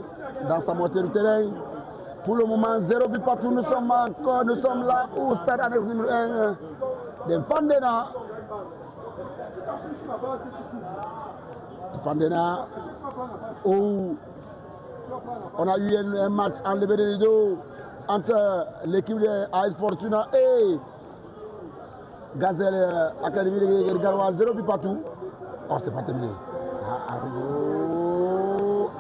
dans sa moitié du terrain. Pour le moment, 0 but partout. Nous sommes là au stade annexe numéro 1 de Fandena. Fandena, où on a eu un match enlevé de rideau entre l'équipe de AS Fortuna et Gazelle Académie de Garoua, 0 but partout. Oh, c'est pas terminé.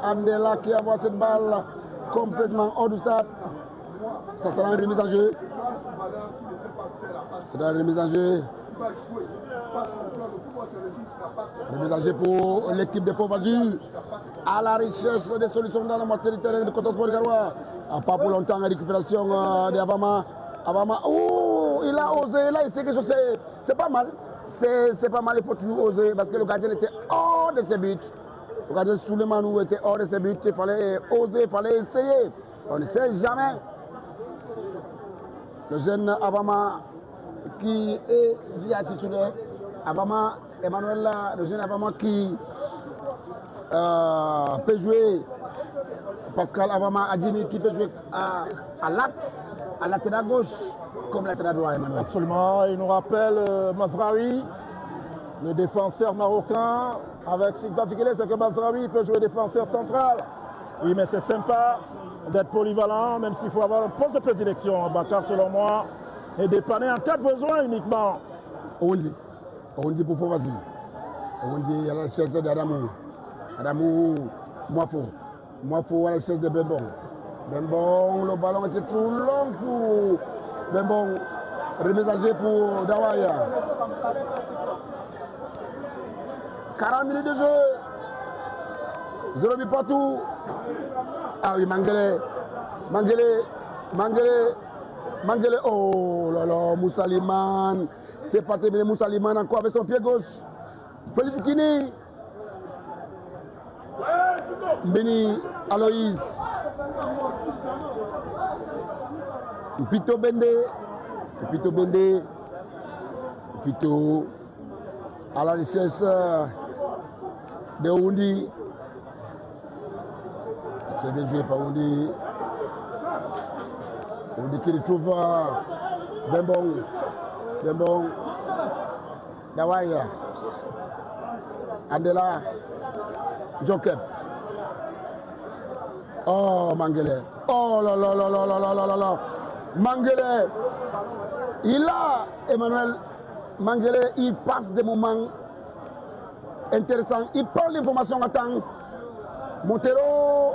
Andela qui envoie cette balle complètement hors du stade. Ça sera une remise en jeu. C'est une remise en jeu. Remise en jeu pour l'équipe de Faux-Vazur. À la recherche des solutions dans la moitié du terrain de Coton Sport de Garoua. Pas pour longtemps la récupération de Avama. Oh, il a osé, là il sait que je sais. C'est pas mal. C'est pas mal, il faut toujours oser parce que le gardien était hors de ses buts. Le gardien Souleymane était hors de ses buts. Il fallait oser, il fallait essayer. On ne sait jamais. Le jeune Avama qui est dit à titulaire. Avama, Emmanuel, le jeune Avama qui peut jouer Pascal Avama Adjini qui peut jouer à l'axe, à latéral gauche, comme latéral droit, Emmanuel. Absolument, il nous rappelle Mazraoui, le défenseur marocain. Avec ce qui est particulier, c'est que Mazraoui peut jouer défenseur central. Oui, mais c'est sympa d'être polyvalent, même s'il faut avoir un poste de prédilection. Bakar, selon moi, est dépanné en cas de besoin uniquement. Ondi pour Fovasi. Ondi à la chaise d'Adamou. Adamou, Moifo à la chaise de Bembon. Bembon, le ballon était trop long pour Bembon. Remésager pour Dawaya. 40 minutes de jeu. 0 but partout. Ah oui, Mangele. Oh là là, Moussaliman. C'est pas terminé, Moussaliman encore avec son pied gauche. Félix Oukini. Beni Aloïs. Pito Bende. Pito à la recherche de Oundi. C'est bien joué par Oundi. Oundi qui retrouve Bembon. Dawaya. Andela. Jokep. Oh, Mangele. Oh là là là là là là là là. Mangele. Il a, Emmanuel, Mangele, il passe des moments intéressants. Il prend l'information à temps. Montero,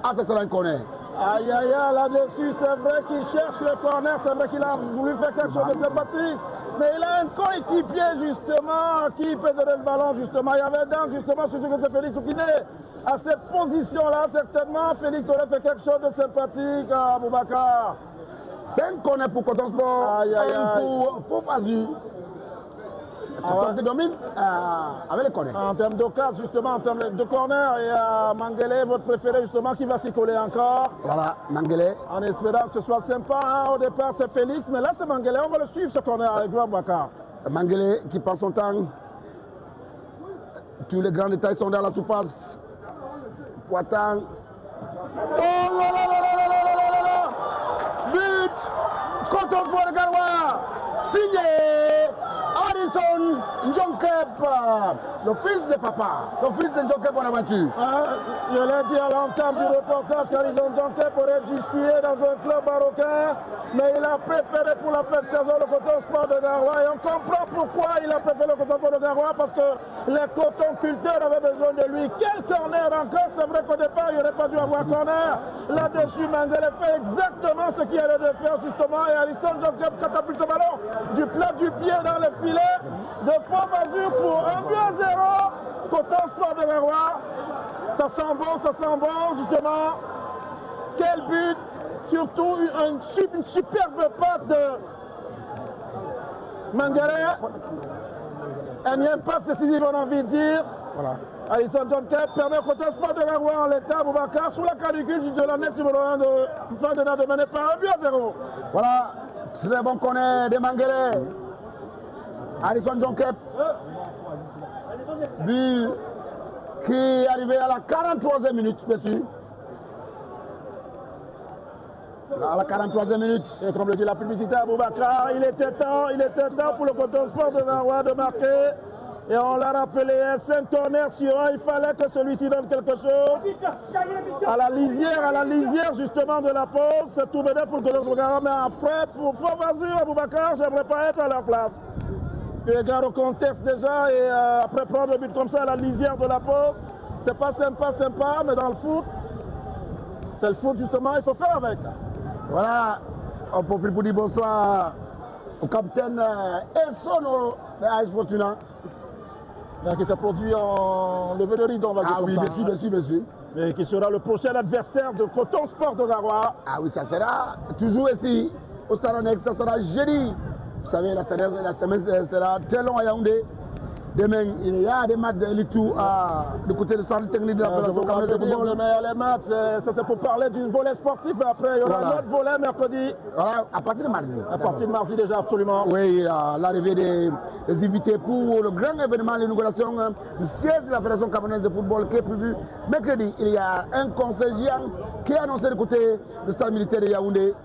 ça sera un corner. Aïe aïe aïe, là-dessus, c'est vrai qu'il cherche le corner, c'est vrai qu'il a voulu faire quelque chose de sympathique. Mais il a un coéquipier justement qui peut donner le ballon justement. Il y avait donc justement ce que c'est Félix Oukine. À cette position-là, certainement, Félix aurait fait quelque chose de sympathique à Boubacar. 5 corners pour Coton Sport, 1 pour Faux-Azu. Qui domine avec les corners. En termes d'occasion, justement, en termes de corner, et Mangele, votre préféré, justement, qui va s'y coller encore. Voilà, Mangele. En espérant que ce soit sympa. Hein. Au départ, c'est Félix, mais là, c'est Mangele. On va le suivre, ce corner, avec Boubacar. Mangele qui prend son temps. Tous les grands détails sont dans la surface. Poitin. Oh là là là là là là là là. But Coton Sport de Garoua. Signé Harrison Ndjonkep, le fils de papa, le fils de Ndjonkep Bonaventure. Je l'ai dit à l'entame du reportage qu'Harrison Ndjonkep aurait dû signer dans un club marocain, mais il a préféré pour la fin de saison le Coton Sport de Garoua. Et on comprend pourquoi il a préféré le Coton Sport de Garoua, parce que les cotonculteurs avaient besoin de lui. Quel corner encore? C'est vrai qu'au départ, il n'aurait pas dû avoir corner. Là-dessus, Mangele fait exactement ce qu'il allait de faire justement, et Harrison Ndjonkep catapulte le ballon du plat du pied dans le filet de Faux-Azu pour 1-0. Coton Sport de Garoua. Ça sent bon, justement. Quel but! Surtout une superbe passe de Mangele. Énième passe décisive, on a envie de dire. Voilà. Harrison Ndjonkep permet au Coton Sport de Garoua en l'état, Boubacar, sous la canicule de la net numéro 1 de mener par 1-0. Voilà, très bon corner de Mangele. Harrison Ndjonkep. But qui est arrivé à la 43e minute, dessus. À la 43e minute. Et comme le dit la publicité à Boubacar, il était temps pour le Coton Sport de Garoua de marquer. Et on l'a rappelé, 5 corners sur 1, il fallait que celui-ci donne quelque chose. À la lisière justement de la pause, c'est tout bénéf pour le Coton Sport de Garoua. Mais après, pour Faux-Azu à Boubacar, j'aimerais pas être à leur place. Je regarde au contexte déjà, et après prendre le but comme ça à la lisière de la pause, c'est pas sympa, mais dans le foot, c'est le foot justement, il faut faire avec. Voilà, on profite pour dire bonsoir au capitaine Elson de AS Fortuna. Qui s'est produit en levée de rideau, on va dire. Ah oui, bien sûr. Et qui sera le prochain adversaire de Coton Sport de Garoua. Ah oui, ça sera toujours ici, au Stade Annexe, ça sera jeudi. Vous savez, la semaine sera très longue à Yaoundé. Demain, il y a des matchs de tout du côté du centre technique de la Fédération camerounaise de football. Demain, il y a les matchs, ça c'est pour parler du volet sportif, mais après il y aura un autre volet mercredi. Voilà, à partir de mardi. À partir de mardi déjà, absolument. Oui, l'arrivée des invités pour le grand événement, l'inauguration du siège de la Fédération camerounaise de football qui est prévu mercredi. Il y a un conseil géant qui est annoncé du côté du stade militaire de Yaoundé.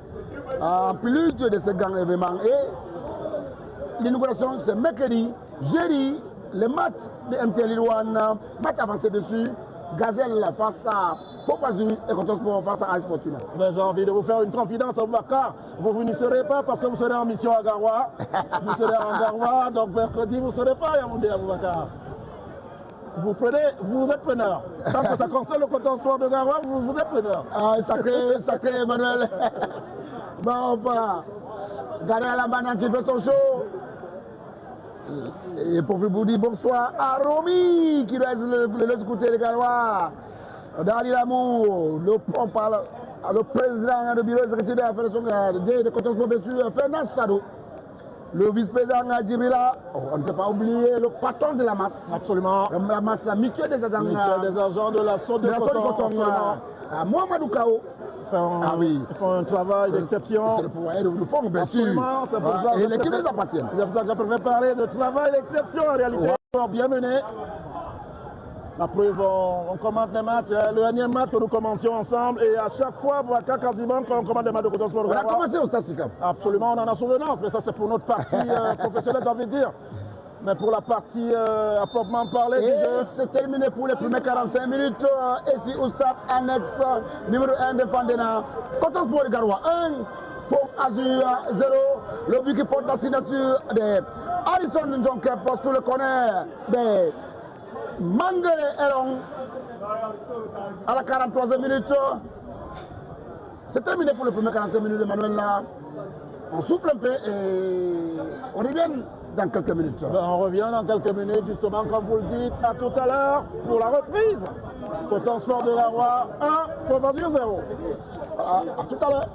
En plus de ce grand événement. Et l'inauguration, c'est mercredi. Jeudi, le match de MTL Lillouane, match avancé dessus. Gazelle face à Fopazu et Cotonsport face à Ice Fortuna. J'ai envie de vous faire une confidence, Aboubakar. Vous n'y serez pas parce que vous serez en mission à Garoua. Vous serez en Garoua, donc mercredi, vous ne serez pas à Yaoundé, Aboubakar. Vous êtes preneur. Tant que ça concerne le Cotonsport de Garoua, vous êtes preneur. Ah, sacré Emmanuel. Bon, pas. Gardez à la banane qui fait son show. Et pour vous dire bonsoir à Romy qui doit être de l'autre côté de Galois. Dans l'amour, le président du bureau exécutif de la Fédération de Cotonsport, bien sûr, Fernand Sado. Le vice-président Djibrila, on ne peut pas oublier le patron de la masse. Absolument. La masse mutuelle des agents. Mutuelle des agents de la Saute de Coton. Mohamedou Kao. Ils font un travail d'exception. C'est le pouvoir de fond, bien sûr. C'est pour ça et l'équipe les appartient. C'est pour ça que je préfère parler de travail d'exception en réalité. Bien mené. La preuve, on commente les matchs. Le dernier match que nous commentions ensemble, et à chaque fois, quasiment, quand on commande des matchs de Coton Sport, on a commencé au Stade Sicap. Absolument, on en a souvenance, mais ça c'est pour notre partie professionnelle, j'ai envie de dire. Mais pour la partie à proprement parler du jeu. C'est terminé pour les premières 45 minutes. Ici au stade annexe numéro 1 de Fandena. Coton Sport de Garoua 1, Faux Azur 0. Le but qui porte la signature de Harrison Njonke, poste tout le corner de Mangere Eron à la 43e minute. C'est terminé pour les premières 45 minutes de Manuel là. On souffle un peu et on revient dans quelques minutes. On revient dans quelques minutes, justement, comme vous le dites, à tout à l'heure pour la reprise. Coton Sport de Garoua 1, Faux Azur 0. À tout à l'heure.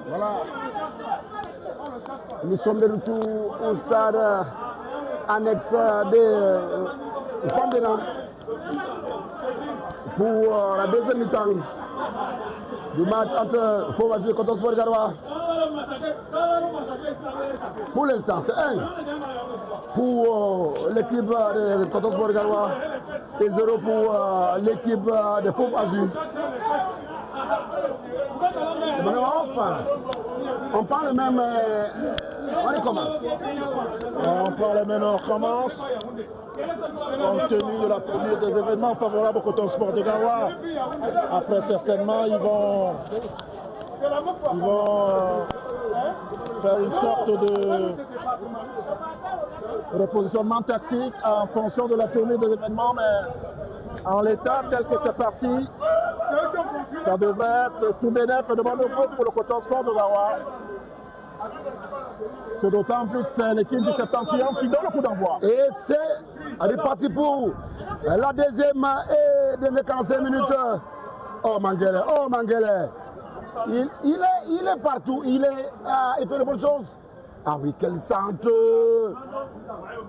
Voilà. Nous sommes de retour au stade annexe de Pandena pour la deuxième mi-temps du match entre Faux-Vazou et Coton Sport Garoua. Pour l'instant, c'est 1 pour l'équipe de Coton Sport Garoua et 0 pour l'équipe de Faux-Vazou. On parle même, on recommence. On parle même, on recommence. Compte tenu de la tenue des événements favorables au Coton Sport de Garoua, après certainement ils vont faire une sorte de repositionnement tactique en fonction de la tenue des événements, mais en l'état tel que c'est parti, ça devrait être tout bénéf et de bon augure pour le Coton Sport de Garoua. C'est d'autant plus que c'est l'équipe du Septentrion qui donne le coup d'envoi. Et c'est reparti pour la deuxième et dernière 45 minutes. Oh Mangele, oh Mangele. Il est partout, il fait de bonnes choses. Ah oui, quel centre!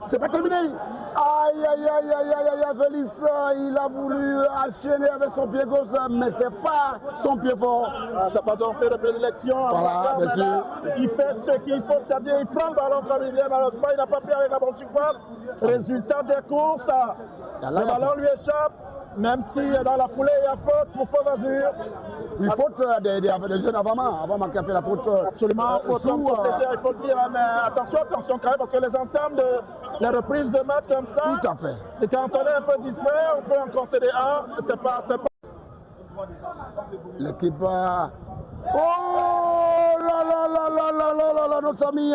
C'est pas terminé! Aïe, aïe, aïe, aïe, aïe, aïe, Félix, il a voulu enchaîner avec son pied gauche, mais c'est pas son pied fort. Ah, ça n'a pas donc fait de prédilection. Voilà, bien sûr. Il fait ce qu'il faut, c'est-à-dire il prend le ballon comme il vient, malheureusement, il n'a pas pris avec la bonne surface. Résultat des courses, le ballon lui échappe. Même si dans la foulée, il y a faute pour Faux-Vazou. Il faute des jeunes avant qui a fait la faute. Absolument, il faut le dire, mais attention quand même, parce que les entames de la reprise de match comme ça, tout à fait. Et quand on est un peu distrait, on peut en concéder un, c'est pas... L'équipe... Oh là là là là là là là là, notre ami,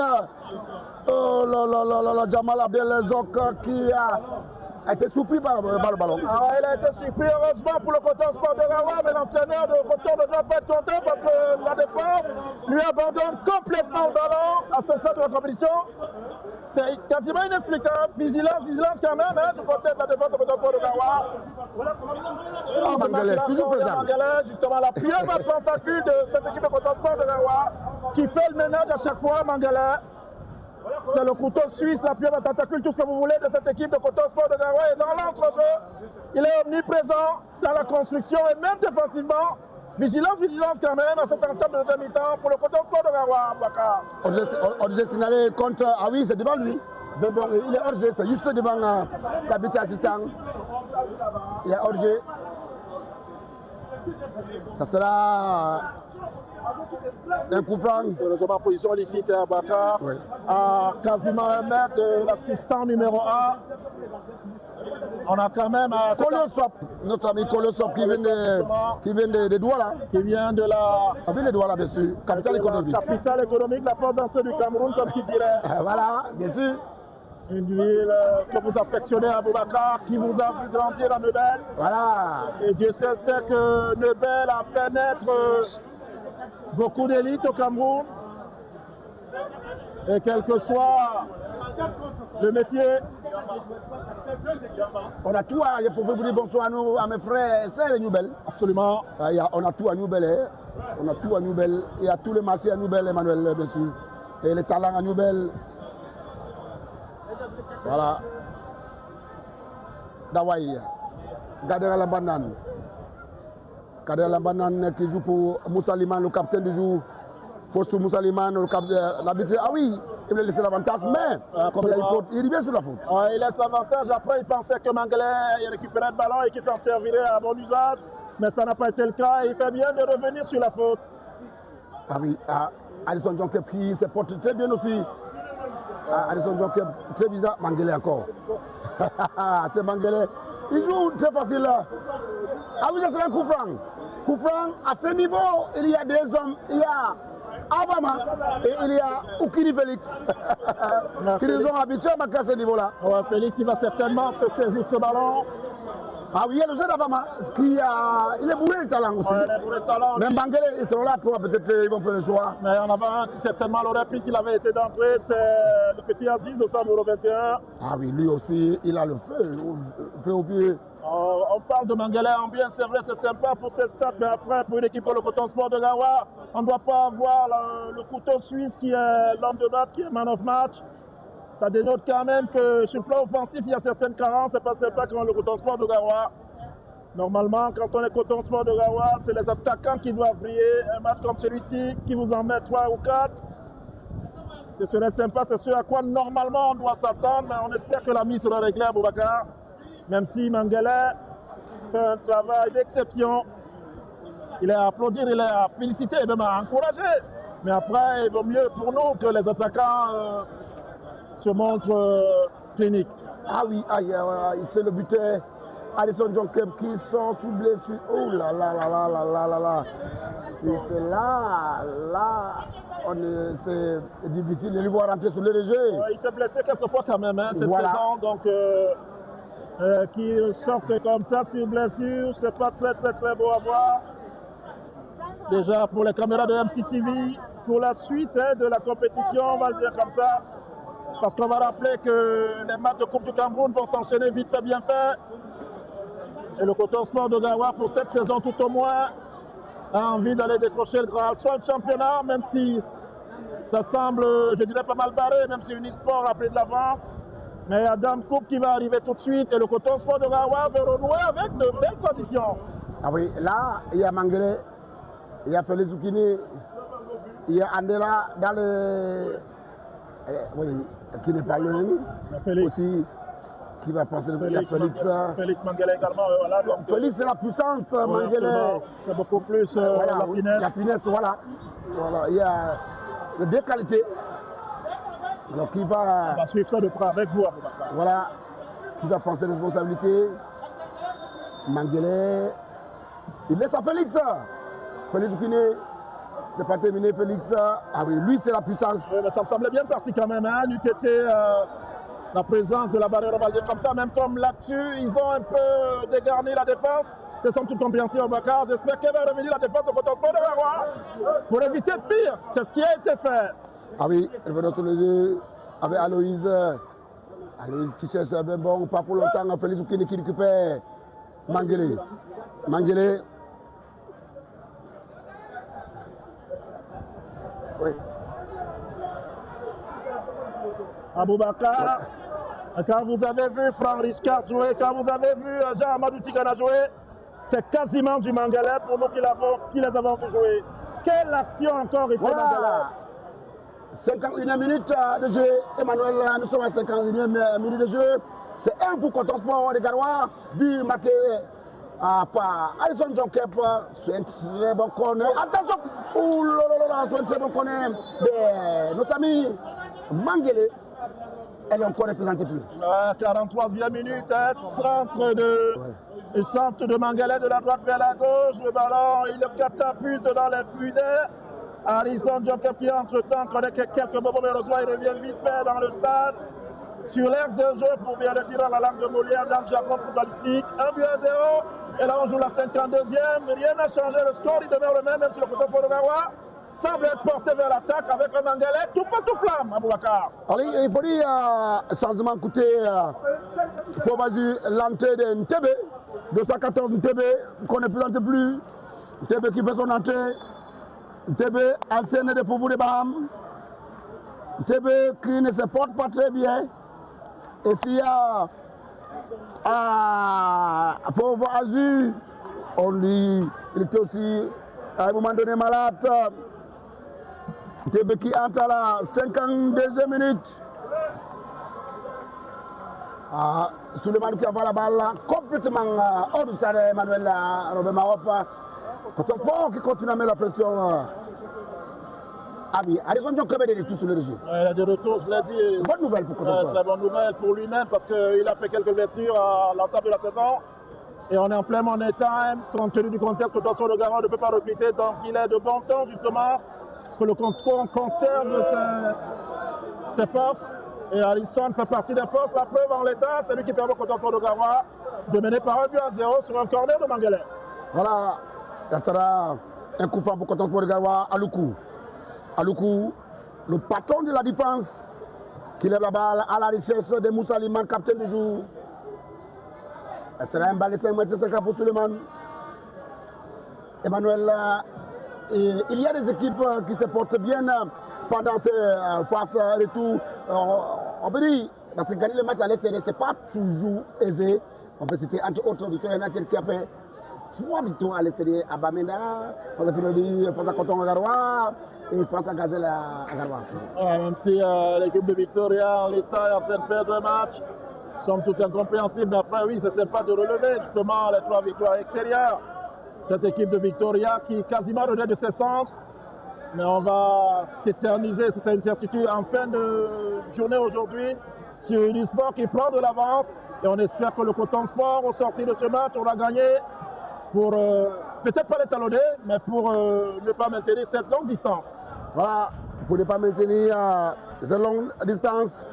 oh là là là là là, Jamal Abdelezok qui a été surpris par le ballon. Ah, il a été surpris, heureusement pour le Coton Sport de Garoua, mais l'entraîneur de Coton ne doit pas être content parce que la défense lui abandonne complètement le ballon à ce stade de la compétition. C'est quasiment inexplicable. Vigilance quand même, hein, du côté de la défense de Coton Sport de Garoua. Oh, Mangele, toujours présent. Mangele, justement, la pieuvre tentacule de cette équipe de Coton Sport de Garoua qui fait le ménage à chaque fois, Mangele. C'est le couteau suisse, la pieuvre tentacule, tout ce que vous voulez de cette équipe de Coton Sport de Garoua. Et dans l'entrejeu, il est omniprésent dans la construction et même défensivement. Vigilance quand même à cette entame de deuxième mi-temps pour le Coton Sport de Garoua, Bakar. On disait signalé contre... Ah oui, c'est devant lui. Mais bon, il est hors-jeu, c'est juste devant l'habitué assistant. Il est hors-jeu. Ça sera un coup franc. Heureusement, position licite à Bakar. Oui. À quasiment 1 mètre de l'assistant numéro 1. On a quand même Kolosop, notre ami Kolosop qui vient de Douala. Qui vient de la... Ah oui, de Douala, bien sûr. Capitale économique. Capitale économique, la porte d'entrée du Cameroun, comme qui dirait. Voilà, bien sûr. Une ville que vous affectionnez à Boubacar, qui vous a vu grandir à Neubel. Voilà. Et Dieu seul sait que Neubel a fait naître beaucoup d'élites au Cameroun. Et quel que soit le métier, on a tout pour vous dire bonsoir à mes frères et sœurs à Noubel. Absolument. On a tout à Noubel. On a tout à Noubel. Il y a tous les marchés à Noubel, Emmanuel, bien sûr. Et les talents à Noubel. Voilà. Dawaï. Gadera Lambanan. Gadera Lambanan qui joue pour Moussa Liman, le capitaine du jour. Faustou Moussa Liman, le capitaine. Ah oui, il voulait laisser l'avantage, mais comme il y a une faute, il revient sur la faute. Il laisse l'avantage. Après, il pensait que Mangele récupérait le ballon et qu'il s'en servirait à bon usage. Mais ça n'a pas été le cas. Il fait bien de revenir sur la faute. Ah oui, Alison John qui a pris ses portes très bien aussi. Alison John qui est très bizarre. Mangele encore. C'est Mangele. Il joue très facile là. Ah oui, c'est un coup franc. Coup franc, à ce niveau, il y a des hommes. Il y a Avama et il y a Oukini Félix qui nous ont habitués à marquer à ce niveau-là. Ouais, Félix qui va certainement se saisir de ce ballon. Ah oui, il y a le jeu d'Avama, il est bourré de talent aussi. Ouais, il est bourré de talent. Même Mangele, ils seront là, peut-être ils vont faire le choix. Mais en avant, certainement l'aurait pris s'il avait été d'entrée, c'est le petit Aziz au centre numéro 21. Ah oui, lui aussi, il a le feu au pied. On parle de Mangalais ambiant, c'est vrai, c'est sympa pour ces stades, mais après, pour une équipe comme le Coton Sport de Garoua, on ne doit pas avoir le couteau suisse qui est l'homme de match, qui est man of match. Ça dénote quand même que sur le plan offensif, il y a certaines carences, c'est pas comme le Coton Sport de Garoua. Normalement, quand on est Coton Sport de Garoua, c'est les attaquants qui doivent briller. Un match comme celui-ci, qui vous en met 3 ou 4. Ce serait sympa, c'est ce à quoi normalement on doit s'attendre, mais on espère que la mise sera réglée à Boubacar. Même si Mangalais fait un travail d'exception. Il est à applaudir, il est à féliciter, même à encourager. Mais après, il vaut mieux pour nous que les attaquants se montrent cliniques. Ah oui, c'est le buteur. Alisson Djonkep qui sont sous blessure. Oh là là là là là là là là. C'est là, c'est difficile de lui voir rentrer sur le jeu. Il s'est blessé quelques fois quand même cette voilà. saison, donc qui sortent comme ça sur blessure, c'est pas très beau à voir. Déjà pour les caméras de MCTV, pour la suite de la compétition, on va le dire comme ça, parce qu'on va rappeler que les matchs de Coupe du Cameroun vont s'enchaîner vite fait, bien fait. Et le Coton Sport de Garoua, pour cette saison tout au moins, a envie d'aller décrocher le grand championnat, même si ça semble, je dirais, pas mal barré, même si Unisport a pris de l'avance. Mais il y a Dame Coupe qui va arriver tout de suite et le Coton Sport de Garoua veut renouer avec de belles conditions. Ah oui, là, il y a Mangalais, il y a Félix Oukini, il y a Andela dans le... oui, qui n'est pas loin. Aussi, qui va passer le Félix Mangalais également. Voilà, donc, Félix, c'est la puissance, Mangalais. C'est beaucoup plus la finesse. La finesse, voilà. Il y a deux qualités. Donc, on va suivre ça de près avec vous. Voilà, qui va penser responsabilité. Mangalais, il laisse à Félix. Félix Oukini, c'est pas terminé, Félix. Ah oui, lui, c'est la puissance. Oui, mais ça me semblait bien parti quand même. N'eût été la présence de la barrière, on va dire comme ça, même comme là-dessus, ils ont un peu dégarni la défense. C'est sans toute compréhension, Bakar. J'espère qu'elle va revenir la défense de Coton Sport de Garoua pour éviter le pire. C'est ce qui a été fait. Ah oui, elle venait sur le jeu avec Aloïse. Aloïse qui cherche un bon, pas pour longtemps. Félix Oukini qui récupère Mangalais. Mangalais. Oui. Aboubacar, quand vous avez vu Franck Richard jouer, quand vous avez vu Jean-Amadou Tigana jouer, c'est quasiment du Mangalais pour nous qui les avons vu jouer. Quelle action encore il fait Mangalais. 51 minutes de jeu, Emmanuel, nous sommes à 51 minutes de jeu. C'est un pour Coton Sport de Garoua, but marqué par Alisson Djonkep, c'est un très bon corner. Attention, c'est un très bon corner de notre ami Mangalais. Elle est encore représentée plus. 43e minute, centre de Mangalais de la droite vers la gauche. Le ballon, il le catapulte dans les fudets. Alisson Djonkep qui entre-temps connaît quelques moments, mais heureusement il revient vite fait dans le stade. Sur l'aire de jeu pour bien le tirer à la langue de Molière dans le Japon footballistique. 1-0. Et là on joue la 52e. Rien n'a changé, le score il demeure le même sur le Coton Sport de Garoua. Semble être porté vers l'attaque avec un Mangalais tout feu tout flamme, Aboubacar. Il faut dire changement côté. Il faut vas-y l'entrée de Ntebe, 214 Ntebe, qu'on ne présente plus. Ntebe qui fait son entrée. Ntebe ancien de Foufou de Baham. Ntebe qui ne se porte pas très bien. Et s'il y a Foufou Azur, il était aussi à un moment donné malade. Ntebe qui entre à la 52e minute. Souleymane qui avale la balle complètement hors du stade, Emmanuel Robert Marop. Coton Sport qui continue à mettre la pression. Ah oui, Alisson Djonkep est de tout sur le jeu. Il a des retours, je l'ai dit. Bonne nouvelle pour Coton Sport. Très bonne nouvelle pour lui-même parce qu'il a fait quelques blessures à l'entame de la saison. Et on est en plein money time, compte tenu du contexte, Coton Sport de Garoua ne peut pas recruter. Donc il est de bon temps justement que le Coton conserve ses forces. Et Alisson fait partie des forces. La preuve en l'état, c'est lui qui permet au Coton Sport de Garoua de mener par 1-0 sur un corner de Mangalais. Voilà, ça sera un coup franc pour Coton Sport de Garoua. Aloukou. Aloukou, le patron de la défense, qui lève la balle à la richesse de Moussa Liman, capitaine du jour. C'est un balai 5 mètres 50 pour Suleiman. Emmanuel, il y a des équipes qui se portent bien pendant ces phases et tout. On peut dire, parce que gagner le match à l'extérieur, ce n'est pas toujours aisé. On peut citer entre autres Victoria United qui a fait 3 victoires à l'extérieur à Bamenda, face à Pinodi, face à Coton à Garoua et face à Gazelle à Garoua. Ouais, même si l'équipe de Victoria en l'état est en train de perdre un match, somme toute incompréhensible, mais après oui, c'est sympa de relever justement les 3 victoires extérieures. Cette équipe de Victoria qui quasiment renaît de ses centres, mais on va s'éterniser, c'est une certitude, en fin de journée aujourd'hui, sur une sport qui prend de l'avance, et on espère que le Coton Sport, au sortir de ce match, on a gagné pour peut-être pas l'étalonner, mais pour ne pas maintenir cette longue distance. Voilà, pour ne pas maintenir cette longue distance,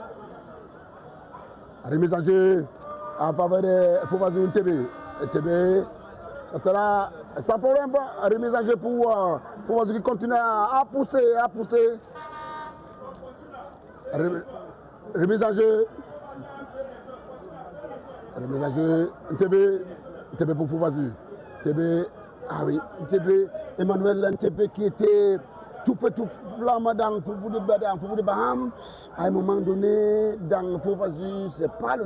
remise en jeu en faveur de Foubazou TB. Ça sera sans problème, remise en jeu pour Foubazou qui continue à pousser. Remise en jeu. Remise en jeu, TB pour Foubazou. TB, ah oui, TB, Emmanuel TB qui était tout flamme dans Foubou de Baham. À un moment donné, dans Foubazou, c'est pas le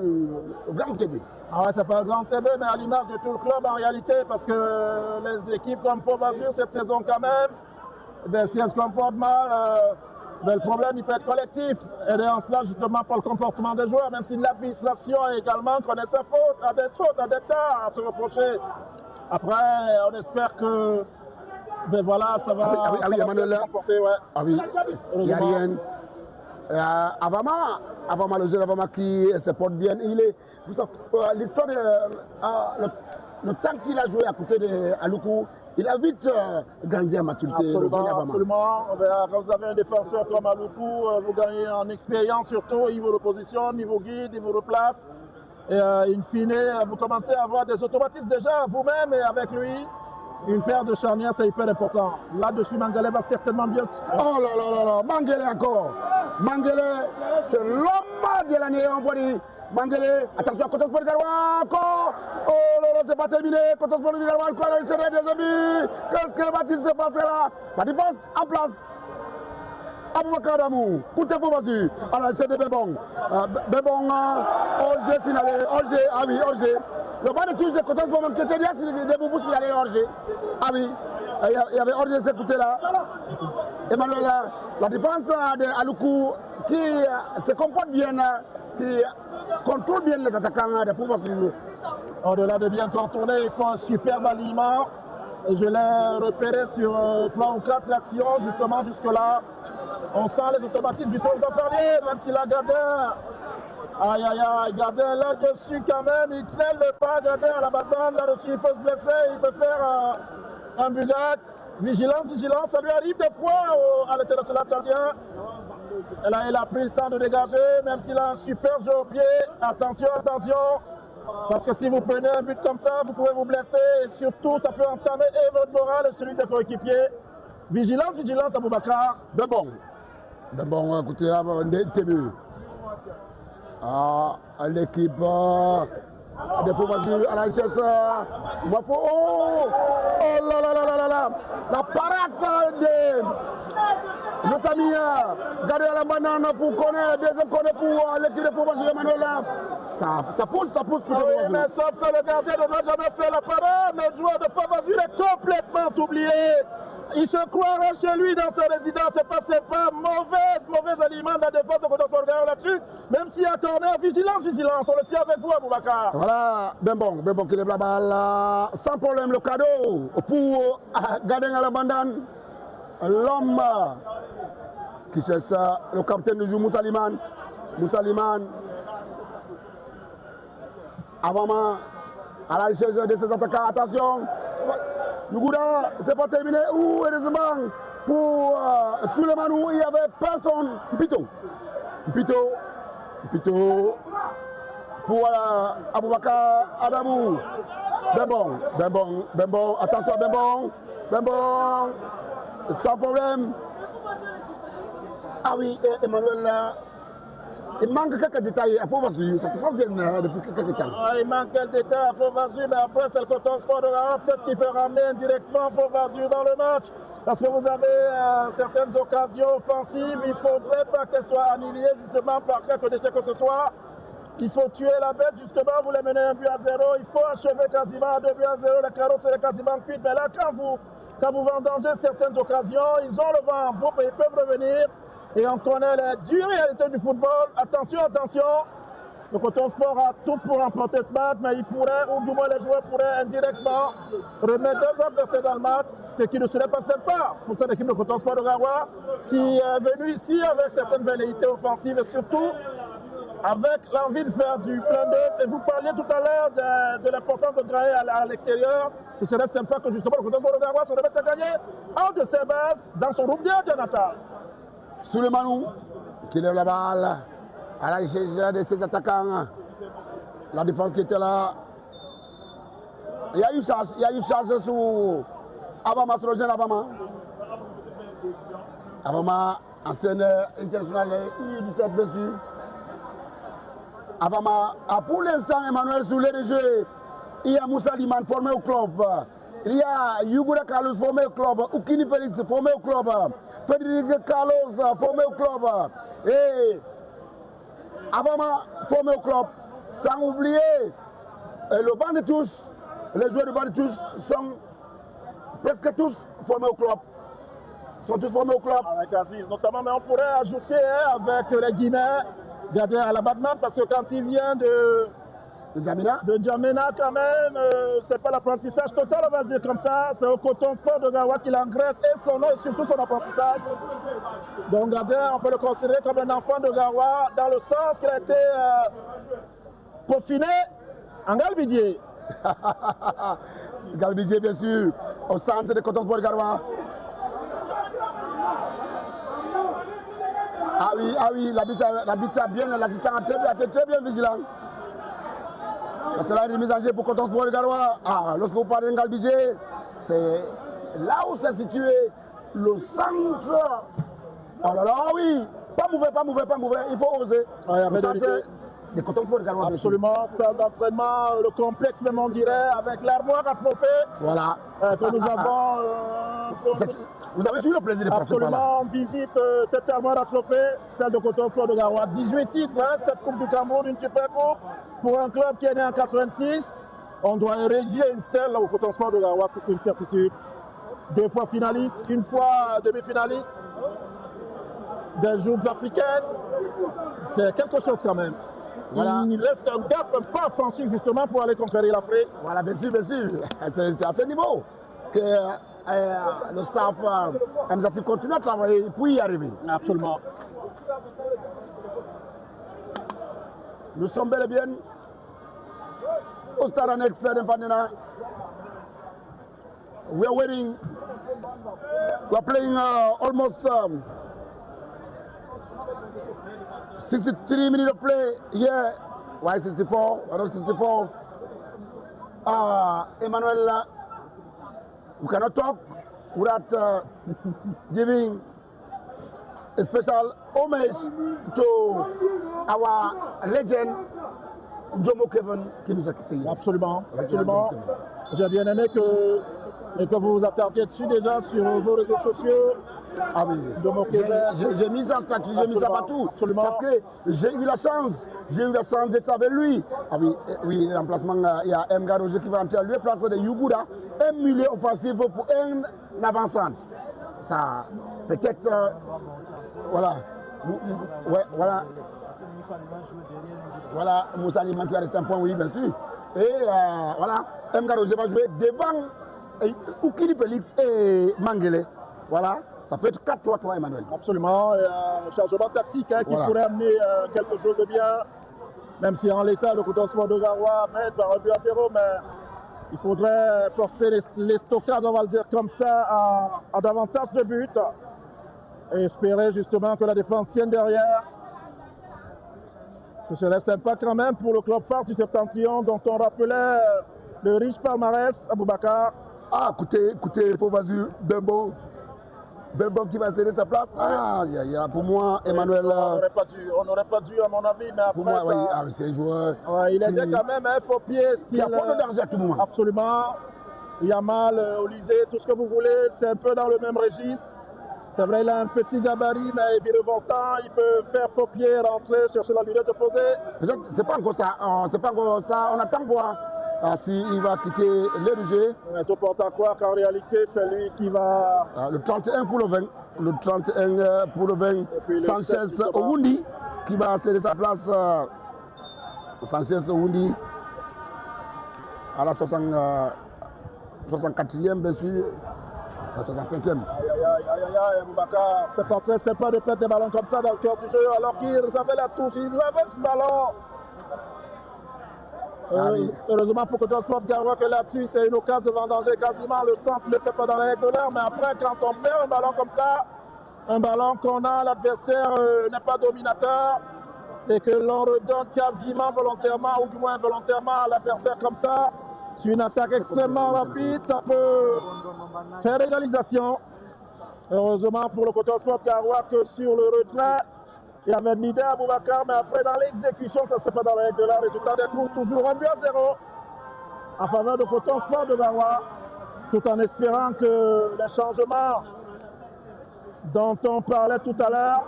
grand TB. Ah ouais, c'est pas le grand TB, mais à l'image de tout le club en réalité, parce que les équipes comme Foubazou, cette saison quand même, ben, si elles se comportent mal, ben, le problème il peut être collectif. Et en cela justement pour le comportement des joueurs, même si l'administration également connaît sa faute, a des torts à se reprocher. Après, on espère que ben voilà, ça va, ça va bien se comporter. Ouais. Ah oui, il n'y a rien. Avama, le jeune Avama qui se porte bien, il est. L'histoire de. Le temps qu'il a joué à côté de Aloukou, il a vite grandi en maturité. Absolument. Quand vous avez un défenseur comme Aloukou, vous gagnez en expérience surtout, niveau de position, niveau guide, niveau de place. Et in fine, vous commencez à avoir des automatismes déjà vous-même et avec lui. Une paire de charnières, c'est hyper important. Là-dessus, Mangele va certainement bien. Oh là là, Mangele encore. Mangele, c'est l'homme de l'année, on voit dire. Mangele, attention à Coton Sport de Garoua, encore. Oh là là, c'est pas terminé. Coton Sport de Garoua, encore, il serait des amis. Qu'est-ce que va-t-il se passer là? La défense en place. Aboubakar Damou, Kouté Foubazou, à la chaîne de Bébon. Bébon, Orgé, finalé, Orgé, ah oui, Orgé. Le bas de touche de Coton Sport, qui était bien, c'est des boubous, il y avait Orgé. Ah oui, il y avait Orgé, c'est côté là. Emmanuel, la défense de Aloukou, qui se comporte bien, qui contrôle bien les attaquants de Foubazou. Au-delà de bien contourner, ils font un superbe alignement. Je l'ai repéré sur 3 ou 4 actions, justement, jusque-là. On sent les automatismes du centre d'Ampalier, même s'il a Gardin. Aïe, Gardin là-dessus quand même, il traîne le pas, Gardin à la bataille, là-dessus il peut se blesser, il peut faire un bugat. Vigilance, ça lui arrive des fois à l'international tardien. Et là, il a pris le temps de dégager, même s'il a un super jeu au pied. Attention, parce que si vous prenez un but comme ça, vous pouvez vous blesser et surtout, ça peut entamer et votre moral et celui des coéquipiers. Vigilance, Aboubakar. De bon, écoutez, TB. L'équipe de Foubazou à la richesse. Oh là, la parade de notre ami Gardé à la banane pour connaître, deuxième connaître pour l'équipe de Foubazou Emmanuel. Ça pousse pour oui, mais sauf que le gardien ne doit jamais faire la parade. Le joueur de Foubazou est complètement oublié. Il se croirait chez lui dans sa résidence, c'est pas sympa, mauvais aliment de la défense de Coton Sport là-dessus. Même s'il y a corner, vigilance, on le suit avec vous, Aboubakar. Voilà, Bembon qui lève la balle, sans problème le cadeau pour Gardien à la bandane, l'homme qui cherche le capitaine du jeu, Moussa Liman, avant à la recherche de ses attaquants, attention. Nougouda, c'est pas terminé. Heureusement, pour Souleymane, il n'y avait personne. Mpito. Pour Aboubakar Adamou. Bembon. Attention, Bembon. Sans problème. Ah oui, Emmanuel, Il manque quelques détails à Faux-Vazu, ça se passe bien depuis quelques temps. Il manque quelques détails à Faux-Vazu, mais après c'est le Coton Sport de Garoua peut-être qu'il peut ramener indirectement Faux-Vazu dans le match. Parce que vous avez certaines occasions offensives, il ne faudrait pas qu'elles soient annihilées justement par quelque déchet que ce soit. Il faut tuer la bête, justement, vous les menez 1 but à 0, il faut achever quasiment à 2 buts à 0, les carottes seraient quasiment cuites. Mais là, quand vous vendangez certaines occasions, ils ont le vent en poupe et ils peuvent revenir. Et on connaît les dures réalités du football. Attention, attention, le Coton Sport a tout pour remporter ce match, mais il pourrait, ou du moins les joueurs pourraient indirectement remettre 2 adversaires dans le match, ce qui ne serait pas sympa pour cette équipe de Coton Sport de Garoua, qui est venue ici avec certaines velléités offensives et surtout avec l'envie de faire du plein d'œuvre. Et vous parliez tout à l'heure de l'importance de grailler à l'extérieur. Ce serait sympa que justement le Coton Sport de Garoua se remette à gagner un de ses bases dans son groupe de natal. Souleymane qui lève la balle à la recherche de ses attaquants. La défense qui était là. Il y a eu charge sur Abama, sur le jeune Abama. Abama, ancien international U17 dessus. Abama a pour l'instant Emmanuel Soulé de jeu. Il y a Moussa Liman formé au club. Il y a Yugoura Carlos formé au club. Oukini Félix formé au club. Frédéric Carlos formé au club. Et Abama formé au club. Sans oublier le banc de touche. Les joueurs du banc de touche sont presque tous formés au club. Sont tous formés au club. Avec Aziz notamment, mais on pourrait ajouter avec les Guinéens, gardien à la Batman, parce que quand il vient de Djamena quand même, c'est pas l'apprentissage total, on va dire comme ça. C'est au Coton Sport de Garoua qu'il engraisse et son nom et surtout son apprentissage. Donc gardien, on peut le considérer comme un enfant de Garoua dans le sens qu'il a été peaufiné en Galbidier. Galbidier, bien sûr, au centre de Coton Sport de Garoua. Ah oui, l'arbitre a bien, l'assistant a été très bien vigilant. C'est là une mise en jeu pour Coton Sport de Garoua. Ah, lorsque vous parlez de Galbidier, c'est là où s'est situé le centre. Oh là là, oui, pas mauvais, il faut oser. Ah, le centre de Coton Sport de Garoua. Absolument, stade d'entraînement, le complexe même on dirait, avec l'armoire à trophées. Voilà. Que nous avons. Vous avez toujours le plaisir de passer par là. Absolument, on visite cette armoire à trophées, celle de Coton Sport de Garoua. 18 titres, hein, cette Coupe du Cameroun, une super coupe. Pour un club qui est né en 86, on doit ériger une stèle là, au Coton Sport de Garoua, c'est une certitude. 2 fois finaliste, 1 fois demi-finaliste. Des Jeux africaines, c'est quelque chose quand même. Voilà. Il reste un gap, un pas franchi justement pour aller conquérir l'Afrique. Voilà, bien sûr. C'est à ce niveau que le staff administratif continue à travailler pour y arriver. Absolument. Nous sommes bel et bien au stade annexe d'Infandena. We are waiting. We are playing almost 63 minutes of play here. Why 64? Around 64. Emmanuel, we cannot talk without giving a special homage to our legend, Jomo Kevin, qui nous a quittés. Absolument. J'ai bien aimé que vous vous attardiez dessus déjà sur vos réseaux sociaux. Ah oui, j'ai mis ça en statut, j'ai mis ça partout. Absolument. Parce que j'ai eu la chance d'être avec lui. Ah oui, l'emplacement, il y a M. Garoje qui va entrer à lui, place de Yugoura, un milieu offensif pour un avant-centre. Ça, peut-être, voilà. Voilà, Moussa Liman qui a resté un point, oui, bien sûr. Et voilà, M. Garoje va jouer devant Oukini Félix et Mangele. Voilà. Ça peut être 4-3-3, Emmanuel. Absolument. Un changement tactique qui pourrait amener quelque chose de bien. Même si en l'état, le Coton Sport de Garoua mène par 1 but à 0, mais il faudrait forcer les stockades, on va le dire comme ça, à davantage de buts. Et espérer justement que la défense tienne derrière. Ce serait sympa quand même pour le club phare du Septentrion, dont on rappelait le riche palmarès, Aboubakar. Ah, écoutez, Faux-Vazu, Bembo. Belbon qui va céder sa place. Ah, pour moi, Emmanuel. On n'aurait pas dû, à mon avis, mais après pour moi, ça, oui, c'est un joueur. Ouais, il était quand même un faux pied, style. Qui apporte de danger à tout moment. Absolument. Yamal, Olysée, tout ce que vous voulez, c'est un peu dans le même registre. C'est vrai, il a un petit gabarit, mais il est revoltant, il peut faire faux pied, rentrer, chercher la lunette opposée. C'est pas encore ça, c'est pas encore ça. On attend voir s'il va quitter le jeu. Tout porte à croire qu'en réalité, c'est lui qui va. Le 31 pour le 20. Le 31 pour le 20. Sanchez Oundi qui va céder sa place. Sanchez Oundi à la 64e, bien sûr. La 65e. Aïe, Boubacar, c'est pas très sympa de perdre des ballons comme ça dans le cœur du jeu, alors qu'ils avaient la touche, ils avaient ce ballon. Heureusement pour Coton Sport Garoua que là-dessus, c'est une occasion de vendanger quasiment. Le centre ne fait pas dans la règle de l'heure, mais après, quand on perd un ballon comme ça, un ballon qu'on a, l'adversaire n'est pas dominateur, et que l'on redonne quasiment volontairement, ou du moins volontairement à l'adversaire comme ça, c'est une attaque extrêmement rapide, ça peut faire égalisation. Heureusement pour le Coton Sport Garoua que sur le retrait, il y avait l'idée à Boubacar, mais après dans l'exécution, ça ne se fait pas dans la règle de l'art. Résultat des cours, toujours 1 but à 0 en faveur de Coton Sport de Garoua, tout en espérant que les changements dont on parlait tout à l'heure,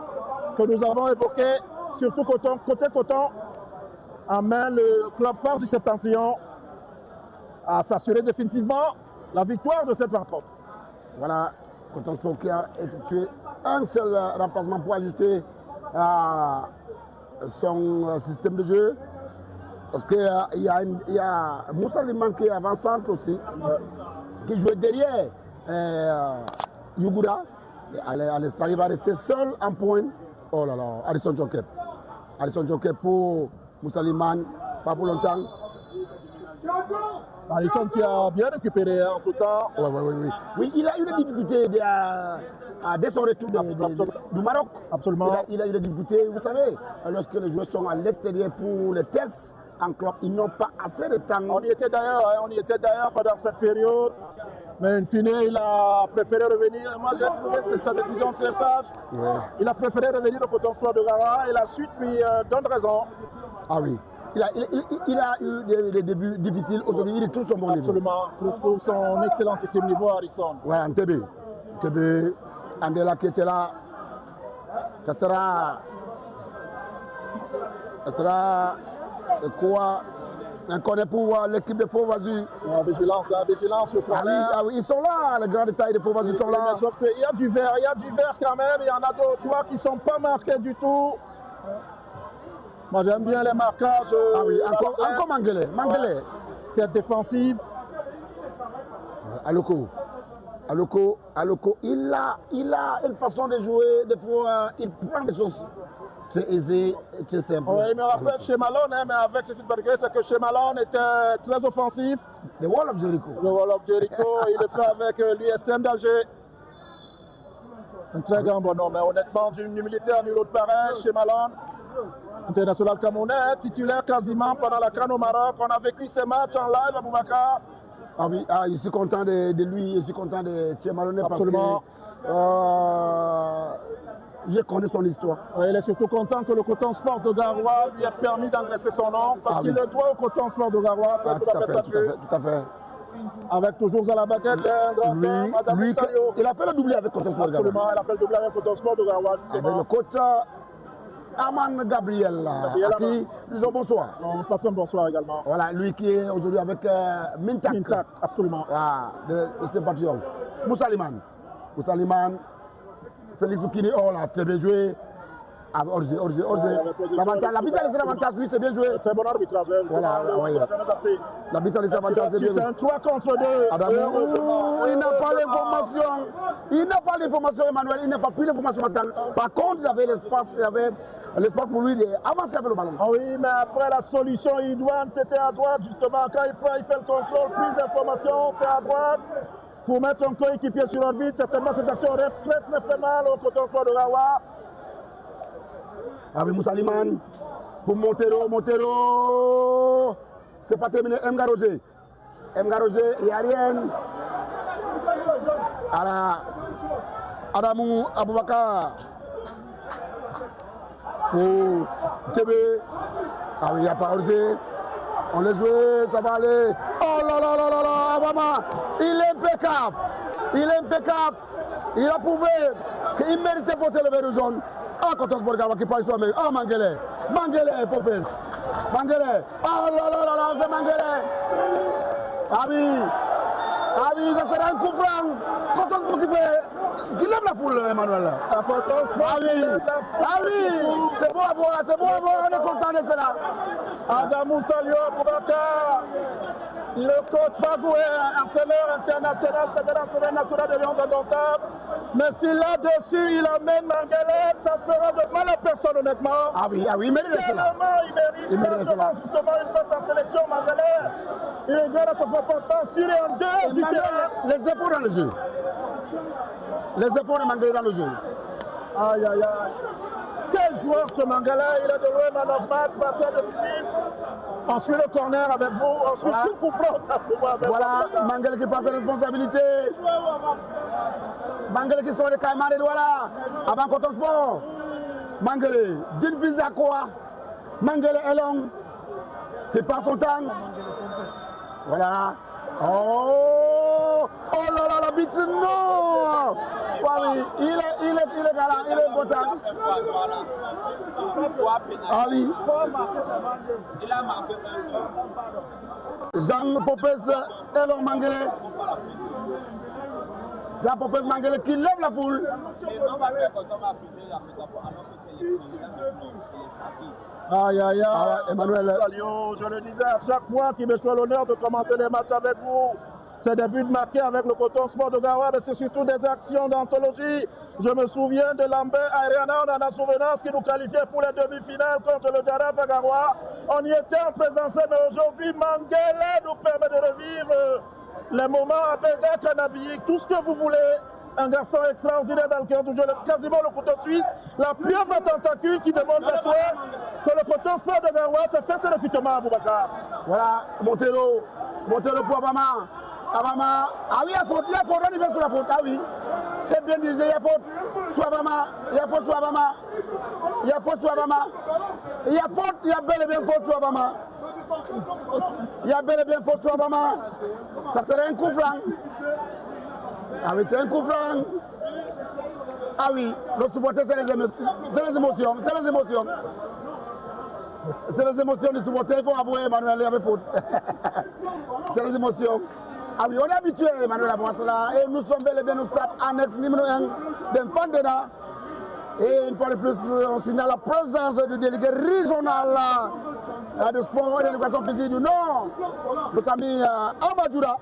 que nous avons évoqués, surtout côté Coton, amènent le club fort du Septentrion à s'assurer définitivement la victoire de cette rencontre. Voilà, Coton Sport qui a effectué un seul remplacement pour ajuster son système de jeu. Parce qu'il y a Moussa Liman qui est avant-centre aussi, qui jouait derrière Yugura. Alestar va rester seul en point. Oh là là, Addison Jokep. Addison Jokep pour Moussa Liman, pas pour longtemps. Addison qui a bien récupéré en tout temps. Oui, il a eu des difficultés dès son retour du Maroc. Absolument. Il a eu des difficultés. Vous savez, lorsque les joueurs sont à l'extérieur pour les tests en club, ils n'ont pas assez de temps. On y était d'ailleurs pendant cette période. Mais in fine, il a préféré revenir. Moi, j'ai trouvé que c'est sa décision très sage. Ouais. Il a préféré revenir au Coton Sport de Garoua et la suite lui donne raison. Ah oui. Il a eu des débuts difficiles. Aujourd'hui, il est tout son bon niveau. Absolument. Je trouve son excellentissime niveau, Harrison. Oui, en TB. TB, Andela qui était là. Ça sera quoi? Un connaît pour l'équipe de Faux-Vazu. Vigilance, je crois. Ah oui, ils sont là, les grands détails de Faux-Vazu sont là. Sauf qu'il y a du vert, quand même. Il y en a d'autres, tu vois, qui ne sont pas marqués du tout. Moi, j'aime bien les marquages. Ah oui, encore Mangele. Tête défensive. Aloko, il a une façon de jouer, des fois, il prend des choses très aisées, très simples. Oui, il me rappelle chez Malone, mais avec cette barrière, c'est que chez Malone était très offensif. Le Wall of Jericho. Il le fait avec l'USM d'Alger. Un très grand bonhomme, mais honnêtement, d'une humilité à nul autre pareil chez Malone. International camerounais, titulaire quasiment pendant la CAN au Maroc. On a vécu ces matchs en live à Boubacar. Ah oui, je suis content de lui, je suis content de Thierry Maloney parce que je connais son histoire. Oui, il est surtout content que le Coton Sport de Garoua lui ait permis d'engraisser son nom parce qu'il le doit au Coton Sport de Garoua. C'est tout à fait. Avec toujours à la baguette, un grand lui, il a fait le doublé avec Coton Sport de Garoua. Absolument, il a fait le doublé avec Coton Sport de Garoua. Avec le coach Aman Gabriel, à qui nous disons bonsoir. On passe un bonsoir également. Voilà, lui qui est aujourd'hui avec Mintak. Mintak, absolument. De Sébastien. Moussa Liman, Félix Oukini, très bien joué. Orgé. L'arbitre a laissé l'avantage, oui, c'est bien joué. Très bon arbitrage. Voilà, oui. L'arbitre a laissé l'avantage, c'est bien joué. C'est un 3 contre 2. Il n'a pas l'information. Emmanuel, il n'a pas pris l'information maintenant. Par contre, il avait l'espace pour lui d'avancer avec le ballon. Ah oui, mais après la solution idoine, c'était à droite, justement. Quand il fait le contrôle, plus d'informations, c'est à droite. Pour mettre son coéquipier sur l'orbite, certainement cette action aurait très fait mal au Coton Sport de Garoua. Avec Moussa Liman, pour Montero. C'est pas terminé. Mga Roger, il n'y a rien. Adamou Aboubakar. Pour Tébé. Ah oui, il n'y a pas osé. On les joue, ça va aller. Oh là là là là là, Abama. Il est impeccable. Il est impeccable. Il a prouvé qu'il méritait porter le verre jaune. Ah, quand on se regarde qui parle sur lui. Ah, Mangele. Mangele, Popes. Mangele. Oh là là là là, c'est Mangele. Ah oui. Ah oui, ça sera un coup franc. Quand on se qui lève la foule, Emmanuel. Ah oui. Ah oui. C'est beau à voir, c'est beau à voir. On est content de cela. Adamou Salio Aboubakar, le coach Bagoué, entraîneur international, fédération nationale de Lions indomptables. Mais si là-dessus il amène Mangele, ça fera de mal à personne honnêtement. Ah oui, il mérite cela. Il mérite cela. Justement une place en sélection, Mangele. Il est à son important sur les en deux du terrain. Les épaules dans le jeu. Les épaules de Mangele dans le jeu. Aïe aïe aïe. Quel joueur ce Mangala, il a de loin man of match, passé de Philippe. Ensuite le corner avec vous, ensuite voilà. Le coup franc avec voilà, Mangala qui passe la responsabilité. Mangala qui sort de Caïman et voilà. Avant Coton Sport. Mangala, d'une vise à quoi? Mangala est long. Qui passe son temps. Voilà. Oh! Oh là là, la bite, non! Oui, il est galant, il est content. Ah oui. Il a marqué Jean Popes et l'homme Mangele. Jean Popes Mangele qui lève la foule. Aïe aïe aïe, Emmanuel. Salio, je le disais à chaque fois qu'il me soit l'honneur de commenter les matchs avec vous. C'est des buts marqués avec le Coton Sport de Garoua, mais c'est surtout des actions d'anthologie. Je me souviens de Lambert Ariana, on en a souvenance qui nous qualifiait pour les demi-finales contre le Jaraaf à Garoua. On y était en présence, mais aujourd'hui, Mangele nous permet de revivre les moments avec Kanabik, tout ce que vous voulez. Un garçon extraordinaire dans le cœur du jeu, quasiment le couteau suisse, la pieuvre tentacule qui demande à soi que le Coton Sport de Garoua se fait le recrutement à Aboubakar. Voilà, Montero pour Abama. Abama, ah oui, il y a faute, on y va sur la faute, ah oui. C'est bien dirigé, il y a faute sur Abama, il y a faute sur Abama. Il y a faute sur Abama. Il y a faute, il y a bel et bien faute sur Abama. Il y a bel et bien faute sur Abama. Ça serait un coup franc. Ah oui, c'est un coup franc. Ah oui, le supporter, c'est les émotions. C'est les émotions. C'est les émotions. C'est les émotions du supporter. Il faut avouer, Emmanuel, il y avait faute. C'est les émotions. Ah oui, on est habitué, Emmanuel, à voir cela. Et nous sommes bel et bien au stade annexe numéro 1 d'Infandena. Et une fois de plus, on signale la présence du délégué régional de sport et d'éducation physique du Nord, notre ami Amadjoura,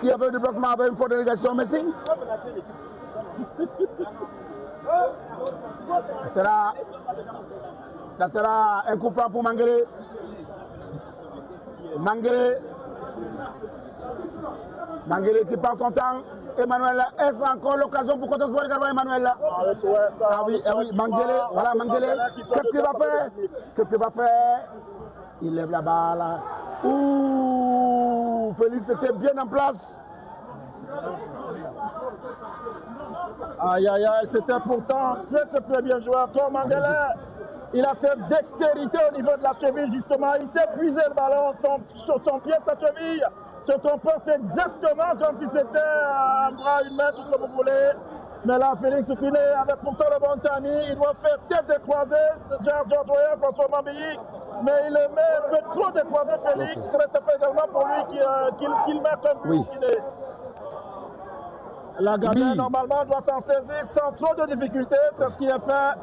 qui avait le déplacement avec une forte délégation Messi. Ça sera un coup franc pour Mangele. Mangele qui passe son temps. Emmanuel, est-ce encore l'occasion pour Coton Sport de Garoua, Emmanuel? Ah oui, Mangele, voilà Mangele. Qu'est-ce qu'il va faire? Il lève la balle. Ouh, Félix était bien en place. Aïe aïe aïe, c'était pourtant très bien joué encore Mangele. Il a fait dextérité au niveau de la cheville justement. Il s'est puisé le ballon, son pied, sa cheville se comporte exactement comme si c'était un bras, une main, tout ce que vous voulez. Mais là, Félix Oukiné avait pourtant le bon timing. Il doit faire tête décroisée, George Royer, François Mambilly. Mais il le met un peu trop décroisé, Félix. Ce serait pas également pour lui qu'il met comme but Oukiné. La gardienne, normalement, doit s'en saisir sans trop de difficultés. C'est ce qui est fait.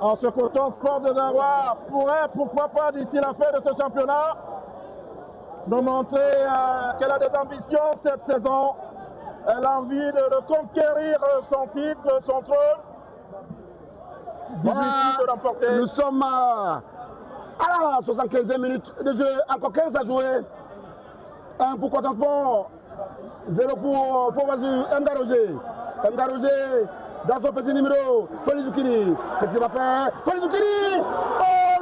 En ce Coton Sport de Garoua pourrait, pourquoi pas, d'ici la fin de ce championnat, nous montrer qu'elle a des ambitions cette saison. Elle a envie de reconquérir son titre, son trône. 18 de remporter. Nous sommes à la 75e minute de jeu. Encore 15 à jouer. 1 pour Coton Sport. 0 pour Fouazu. Mgarogé dans son petit numéro. Félix Oukiné. Qu'est-ce qu'il va faire? Félix Oukiné. Oh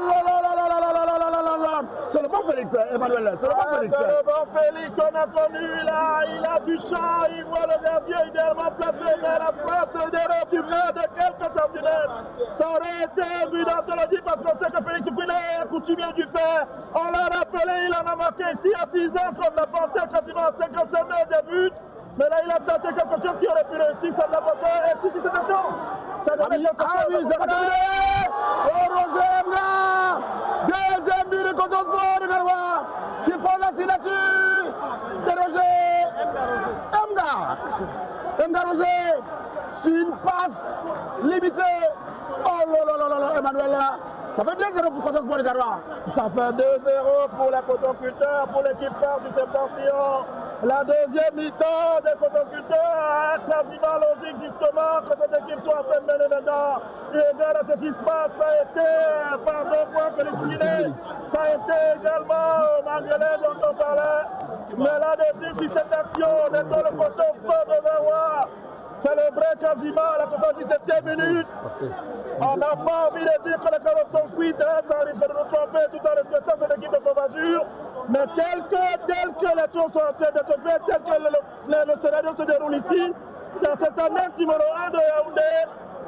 là là là là là là là là là là là. C'est le bon Félix, Emmanuel. C'est le bon Félix. C'est le bon Félix qu'on a connu là. Il a du champ, il voit le gardien idéalement placé, mais la frappe se déroule du bras de quelques centimètres. Ça aurait été un but d'anthologie parce qu'on sait que Félix Oukouné est coutumier du fer. On l'a rappelé, il en a marqué ici à 6 ans contre la Panthère, quasiment à 55 mètres de but. Mais là, il a tenté quelque chose qui aurait pu réussir, ça ne l'a pas fait. Et si c'est attention, ça devait être quelque chose. Ah oui, c'est terminé. Oh, Roger Emga. Deuxième but de Coton Sport de Garoua qui prend la signature de Roger Emga. Emga Roger, sur une passe limitée. Oh là là, Emmanuel. Ça fait 2-0 pour Coton Sport de Garoua. Ça fait 2-0 pour les cotonculteurs, pour l'équipe phare du Septentrion. La deuxième mi-temps des cotonculteurs est quasiment logique justement que cette équipe soit en train de mener dedans. Et regarde à ce qui se passe, ça a été par 2 fois que les ça a été également Mangelé dont on parlait. Mais là-dessus, sur cette action, on est dans le Coton Sport de Garoua. Célébré quasiment à la 77e minute. On n'a pas envie de dire que les carottes sont cuites, hein, ça risque de nous tromper tout en respectant cette équipe de Faux-Azur. Mais tel que les choses sont en train de se faire, tel que le scénario se déroule ici, dans cette annexe numéro 1 de Yaoundé,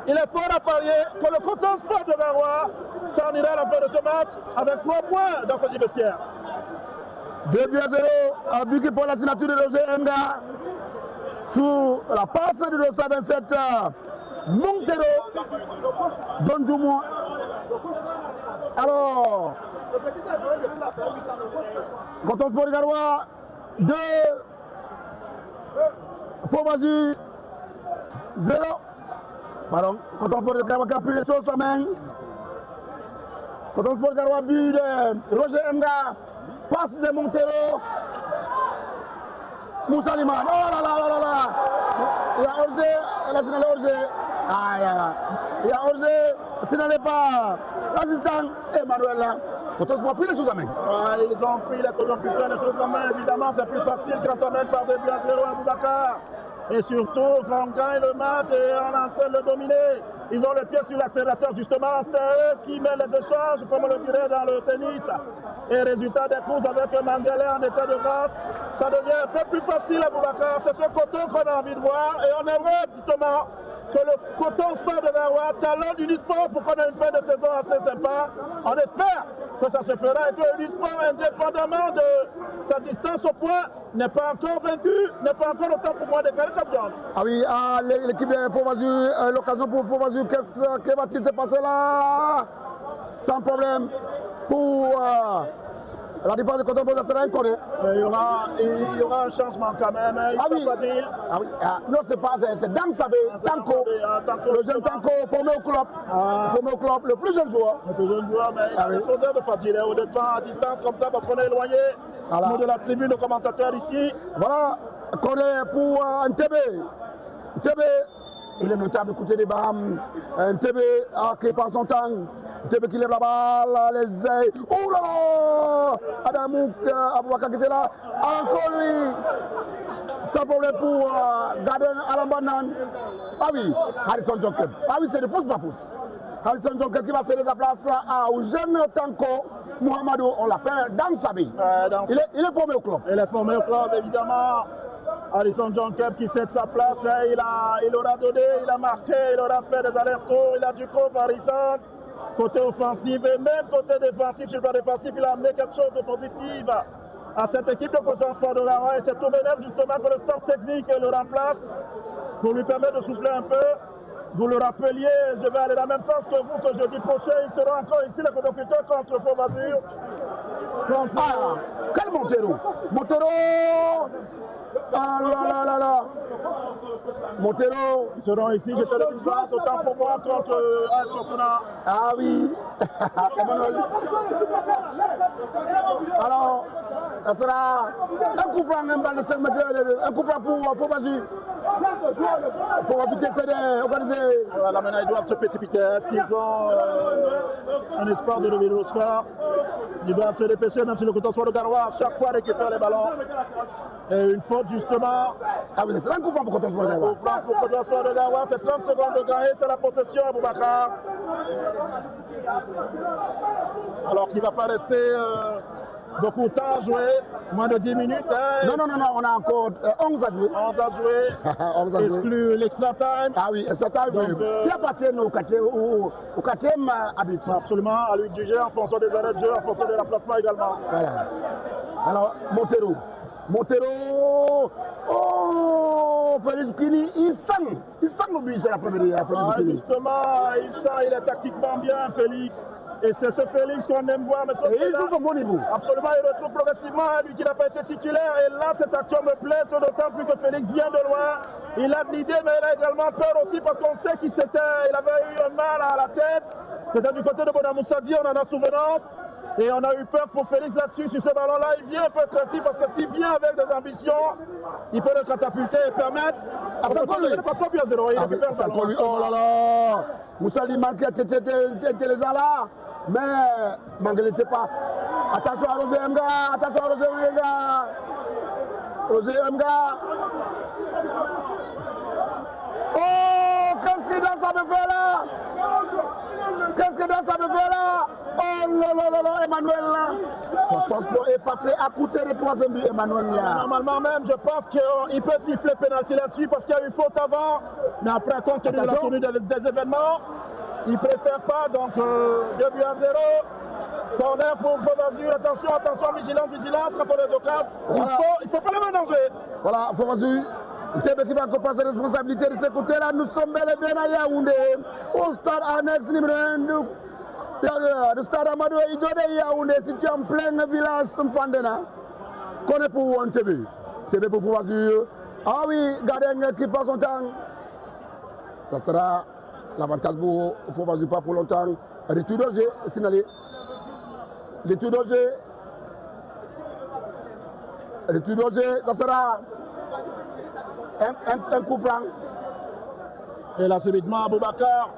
il est fort à parier que le Coton Sport de Garoua s'en ira à la fin de ce match avec 3 points dans ce vestiaire. 2-0, un but qui prend la signature de Roger Emga. Sous la passe de 227, Montero, Don Jumo. Alors, Coton Sport de Garoua, 2, Faux-Azur, 0. Pardon, Coton Sport de Garoua qui a pris les choses en main. Coton Sport de Garoua, but de Roger Emga, passe de Montero. Moussa Liman, oh là là là là. Il y a Orgé, elle a signalé Orgé. Aïe aïe aïe. Il y a Orgé, signalé par l'assistant Emmanuel. Coton Sport a pris les choses en main. Ils ont pris les cotonculteurs, les choses en main. Évidemment, c'est plus facile quand on mène par 2 buts à 0 à Boubacar. Et surtout, quand on gagne le match et on est en train de le dominer, ils ont le pied sur l'accélérateur. Justement, c'est eux qui mènent les échanges, comme on le dirait dans le tennis. Et résultat des courses avec Mangelé en état de grâce, ça devient un peu plus facile à Boubacar. C'est ce Coton qu'on a envie de voir. Et on aimerait justement que le Coton Sport de Garoua talonne Unisport pour qu'on ait une fin de saison assez sympa. On espère que ça se fera et que Unisport, indépendamment de sa distance au point, n'est pas encore vaincu, n'est pas encore le temps pour moi de faire le champion. Ah oui, l'équipe de Faux-Azur, l'occasion pour Faux-Azur, qu'est-ce qui va-t-il se passer là? Sans problème pour la défense de Coton Sport, ça sera inconnu. Il y aura un changement quand même. Ah oui, non, c'est pas, c'est Dang Sabé, Tanko, le jeune Tanko formé au club, le plus jeune joueur. Le plus jeune joueur, mais il a les faiseurs de Fadil, au départ à distance comme ça parce qu'on est éloigné nous de la tribune de commentateurs ici. Voilà, qu'on est pour Ntébé. Ntébé, il est notable côté des Bahamas. Ntébé qui prend son temps. Ntébé qui lève la balle, les ailes. Oh là là! Adamouk Aboubakar qui était là. Encore lui. Sans problème pour Garden Alambanan. Ah oui, Harrison Jonker. Ah oui, c'est de pouce par pouce. Harrison Jonker qui va céder sa place au jeune Tanko Mohamedou, on l'appelle Dang Sabi. Il est formé au club. Il est formé au club, évidemment. Harrison Jonker qui cède sa place, il aura donné, il a marqué, il aura fait des allers-retours, il a du coup Harrison. Côté offensif et même côté défensif, sur le plan défensif, il a amené quelque chose de positif à cette équipe de Coton Sport de Garoua. Et c'est tout bénéf justement que le staff technique le remplace pour lui permettre de souffler un peu. Vous le rappeliez, je vais aller dans le même sens que vous, que jeudi prochain, ils seront encore ici, les cotonculteurs contre Faux-Azur. Quel Montero? Montero! Ah là là là là! Montero! Ils seront ici, je te le dis pas, autant pour moi contre Fortuna. Ah oui! Emmanuel. Alors, ça sera un coup franc, un balle de 5 mètres, un coup franc pour Faux-Azur. Faux-Azur qui essaie d'organiser. Voilà, maintenant ils doivent se précipiter. S'ils ont un espoir de lever le score, ils doivent se dépêcher, même si le Coton Sport de Garoua à chaque fois récupère les ballons. Et une faute justement. Ah oui, c'est un coup franc pour Coton Sport de Garoua. Pour Coton Sport de Garoua, c'est 30 secondes de gagner, c'est la possession à Boubacar. Alors qu'il ne va pas rester beaucoup de temps à jouer, moins de 10 minutes. Hein, non, on a encore 11 à jouer. 11 à jouer, 11 à jouer. Exclu l'extra time. Ah oui, extra time, oui. Qui appartient au quatrième arbitre? Absolument, à lui de juger en fonction des arrêts de jeu, en fonction des remplacements également. Voilà. Alors, Montero, oh, Félix Kini, il sent le but, c'est la première. Justement, il est tactiquement bien, Félix. Et c'est ce Félix qu'on aime voir. Mais et il joue son bon niveau. Absolument, il retrouve progressivement lui qui n'a pas été titulaire. Et là, cette action me plaît, d'autant plus que Félix vient de loin. Il a de l'idée, mais il a également peur aussi parce qu'on sait qu'il avait eu un mal à la tête. C'était du côté de Bonamoussadi, on en a souvenance. Et on a eu peur pour Félix là-dessus, sur ce ballon-là. Il vient un peu craintif parce que s'il vient avec des ambitions, il peut le catapulter et permettre. Ah, ça colle lui. Pas trop bien, zéro. Il récupère ça colle lui. Oh là là. Moussali manque à les là. Mais Mangel n'était pas. Attention à Roger Mga. Roger Mga. Oh, qu'est-ce que ça me fait là? Oh là, Emmanuel là. Coton Sport est passé à côté de 3e but, Emmanuel là. Normalement même, je pense qu'il peut siffler pénalty là-dessus parce qu'il y a eu faute avant. Mais après, compte tenu de la tournure des événements, il ne préfère pas. Donc, 2 buts à 0. Corner pour Fobazur. Attention, vigilance quand on est au casse. Voilà. Il ne faut pas le mélanger. Voilà, Fobazur. Tébé qui va comprendre ses responsabilités de ce côté-là. Nous sommes bel et bien à Yaoundé, au stade annexe numéro 1 du stade Amadou Idjode Yaoundé, situé en plein village Mfandena. Qu'on est pour un Tébé. Tébé pour Fobazur. Ah oui, gardien qui passe son temps. Ça sera l'avantage pour Fobazur, pas pour longtemps. Retour d'Oger, signalé. Retour d'Oger, ça sera un coup franc. Et là, subitement, Boubacar,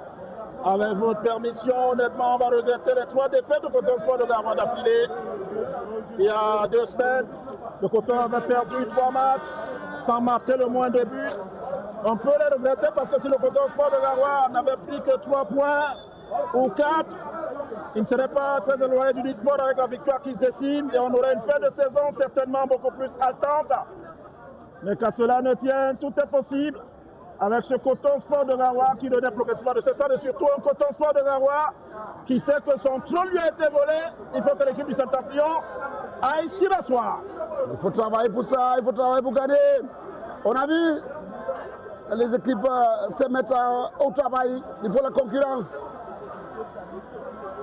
avec votre permission, honnêtement, on va regretter les 3 défaites de Coton Sport de Garoua d'affilée. Il y a 2 semaines, le Coton avait perdu 3 matchs sans marquer le moins de buts. On peut les regretter parce que si le Coton Sport de Garoua n'avait pris que 3 points ou 4, il ne serait pas très éloigné du sport avec la victoire qui se dessine et on aurait une fin de saison certainement beaucoup plus haletante. Mais qu'à cela ne tienne, tout est possible avec ce Coton Sport de Garoua qui ne déplace pas de cessant et surtout un Coton Sport de Garoua qui sait que son trône lui a été volé. Il faut que l'équipe du Saint-Papillon aille s'y rasseoir. Il faut travailler pour ça, il faut travailler pour gagner. On a vu les équipes se mettre au travail, il faut la concurrence.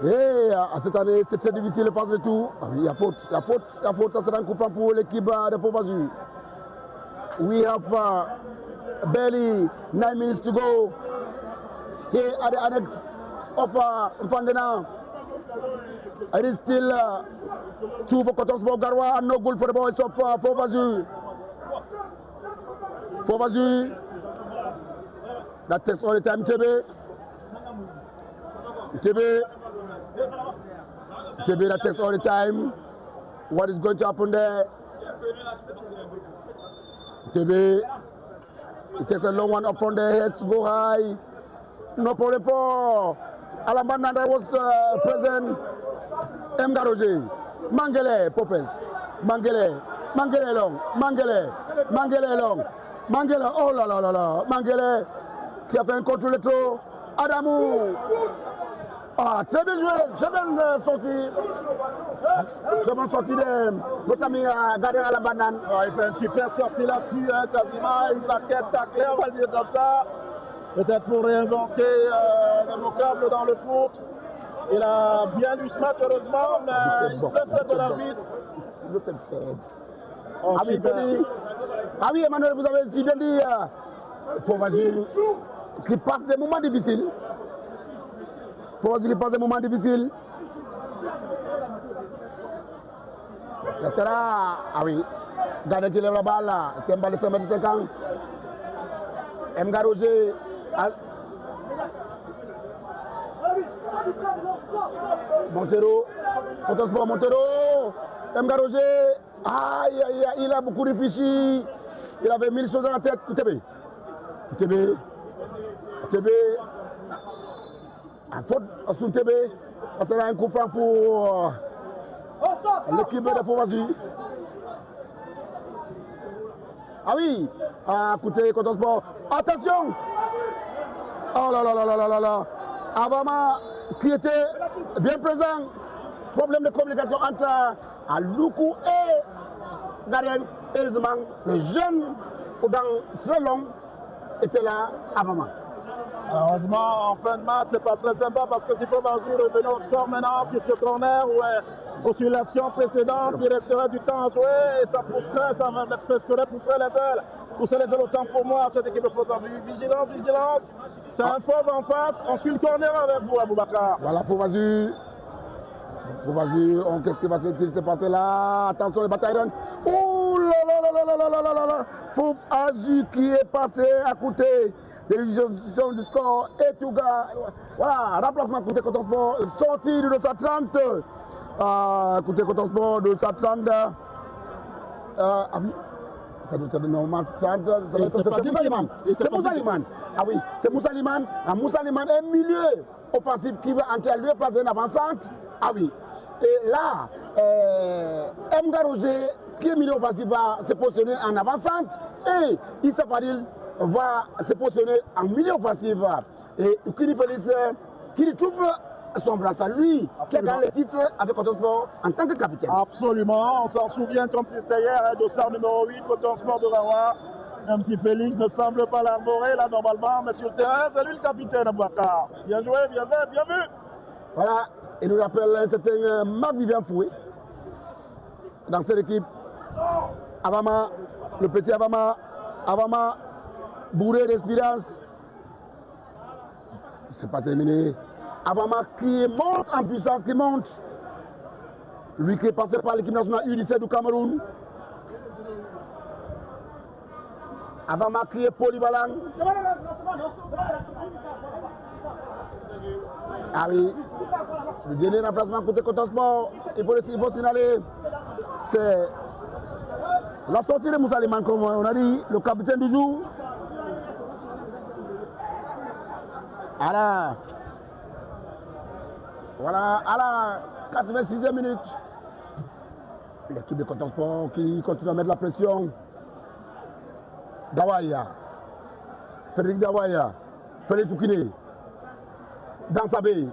Et cette année, c'est très difficile de passer le tour. Ah oui, il y a faute, ça sera un coup franc pour l'équipe de Fobazur. We have barely 9 minutes to go here at the annex of Mfandena. It is still 2 for Coton Sport Garoua and no goal for the boys of Fobazur. Fobazur, that takes all the time, Tebe, that takes all the time. What is going to happen there? Tebe, it takes a long one up from the heads, go high. No problem for Alambanda that was present. Mgaroje, Mangele, Popes, Mangele long, Mangele, oh là là là là, Mangele qui a fait un contrôle trop. Adamou, ah, très bien joué, très bien sorti. Très bonne sortie de notre ami gardien à la banane. Il fait une super sortie là-dessus, hein, quasiment une plaquette taclée, on va le dire comme ça. Peut-être pour réinventer les vocables dans le foot. Il a bien lu ce match, heureusement, mais il se plaît peut-être de l'arbitre. Oh, ah oui, Emmanuel, vous avez si bien dit, Fobazur qui passe des moments difficiles. Fobazur qui passe des moments difficiles. Ça sera, ah oui, gardien qui lève la balle là, c'est un balle de 5 mètres 50. Mgaroje. Montero, Coton Sport Montero, Mgaroje, aïe, il a beaucoup réfléchi, il avait 1000 choses dans la tête. Tebe, à faute, à son Tebe, ça sera un coup franc pour l'équipe de Fouvazu. Ah oui, écoutez, Coton Sport. Attention! Oh là là là là là là là. Abama qui était bien présent. Problème de communication entre Aloukou et Garien. Heureusement, le jeune Oudan très long était là Abama. Heureusement, en fin de match, c'est pas très sympa parce que s'il faut revenir au score maintenant sur ce corner ou sur l'action précédente, il resterait du temps à jouer et ça pousserait, ça pousserait les ailes autant pour moi, cette équipe de Fouvazu. Vigilance, vigilance, c'est un fauve en face, on suit le corner avec vous, Aboubacar. Voilà, Fouvazu, qu'est-ce qui va se passer là? Attention, les bataillons. Oh là là là là là là là là là. Fouvazu qui est passé à côté de l'utilisation du score et tout gars. Voilà, remplacement côté Coton Sport, sorti de 230. Côté Coton Sport, 230. Ah oui, ça doit être normal. C'est Moussa. C'est Moussa Liman. Ah oui, c'est Moussa Liman. Moussa Liman est milieu offensif qui veut entrer à lui placer une avancante. Ah oui. Et là, Mga Roger, qui est milieu offensif, va se positionner en avancante. Et Issa Fadil va se positionner en milieu offensif. Et Kini Félix, qui trouve son brassard, lui, qui a gagné le titre avec Coton Sport en tant que capitaine. Absolument, on s'en souvient comme c'était hier, dossard numéro 8, Coton Sport de Garoua. Même si Félix ne semble pas l'arborer là normalement, mais sur le terrain, c'est lui le capitaine Aboubacar. Bien joué, bien fait, bien vu. Voilà, il nous rappelle un certain Marc-Vivien Foué dans cette équipe. Abama, le petit Abama, bourré d'espérance. C'est pas terminé. Abama qui monte en puissance, qui monte. Lui qui est passé par l'équipe nationale U17 du Cameroun. Abama qui est polyvalent. Ah oui, le dernier remplacement côté Coton Sport, il faut signaler, c'est la sortie de Moussa Liman, comme on a dit, le capitaine du jour. Voilà, à la 86e minute, l'équipe de Coton Sport qui continue à mettre la pression. Dawaya, Frédéric Dawaya, Félix Oukine. Dansabé,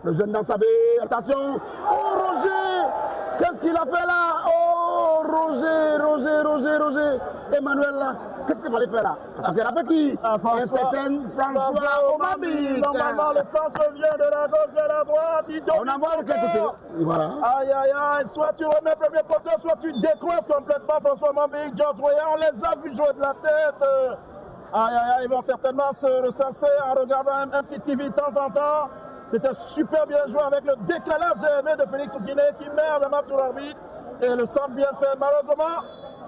le jeune Dansabé, attention, oh Roger, qu'est-ce qu'il a fait là? Oh Roger, Emmanuel là, qu'est-ce qu'il fallait faire là? Parce qu'il rappelle qui? Un certain François Omami. Normalement le centre vient de la gauche vers la droite, on envoie le côté. Voilà. Aïe aïe aïe, soit tu remets premier poteau, soit tu décroches complètement François Omami, George Weah, on les a vus jouer de la tête. Aïe aïe aïe, ils vont certainement se recenser en regardant MCTV de temps en temps. C'était super bien joué avec le décalage de Félix Oukine qui met le match sur l'arbitre et le centre bien fait. Malheureusement,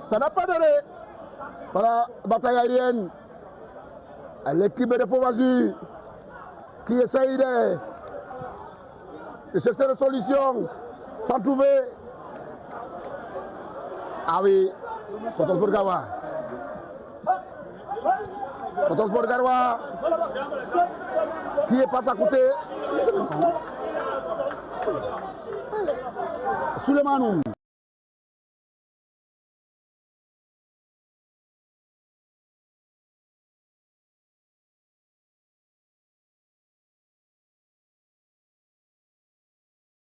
ça n'a pas donné. Voilà, bataille aérienne. L'équipe de Fouvazu qui essaye de chercher des solutions sans trouver. Ah oui, Coton Sport Garoua. Coton Sport Garoua qui est passé à côté. Souleymanou.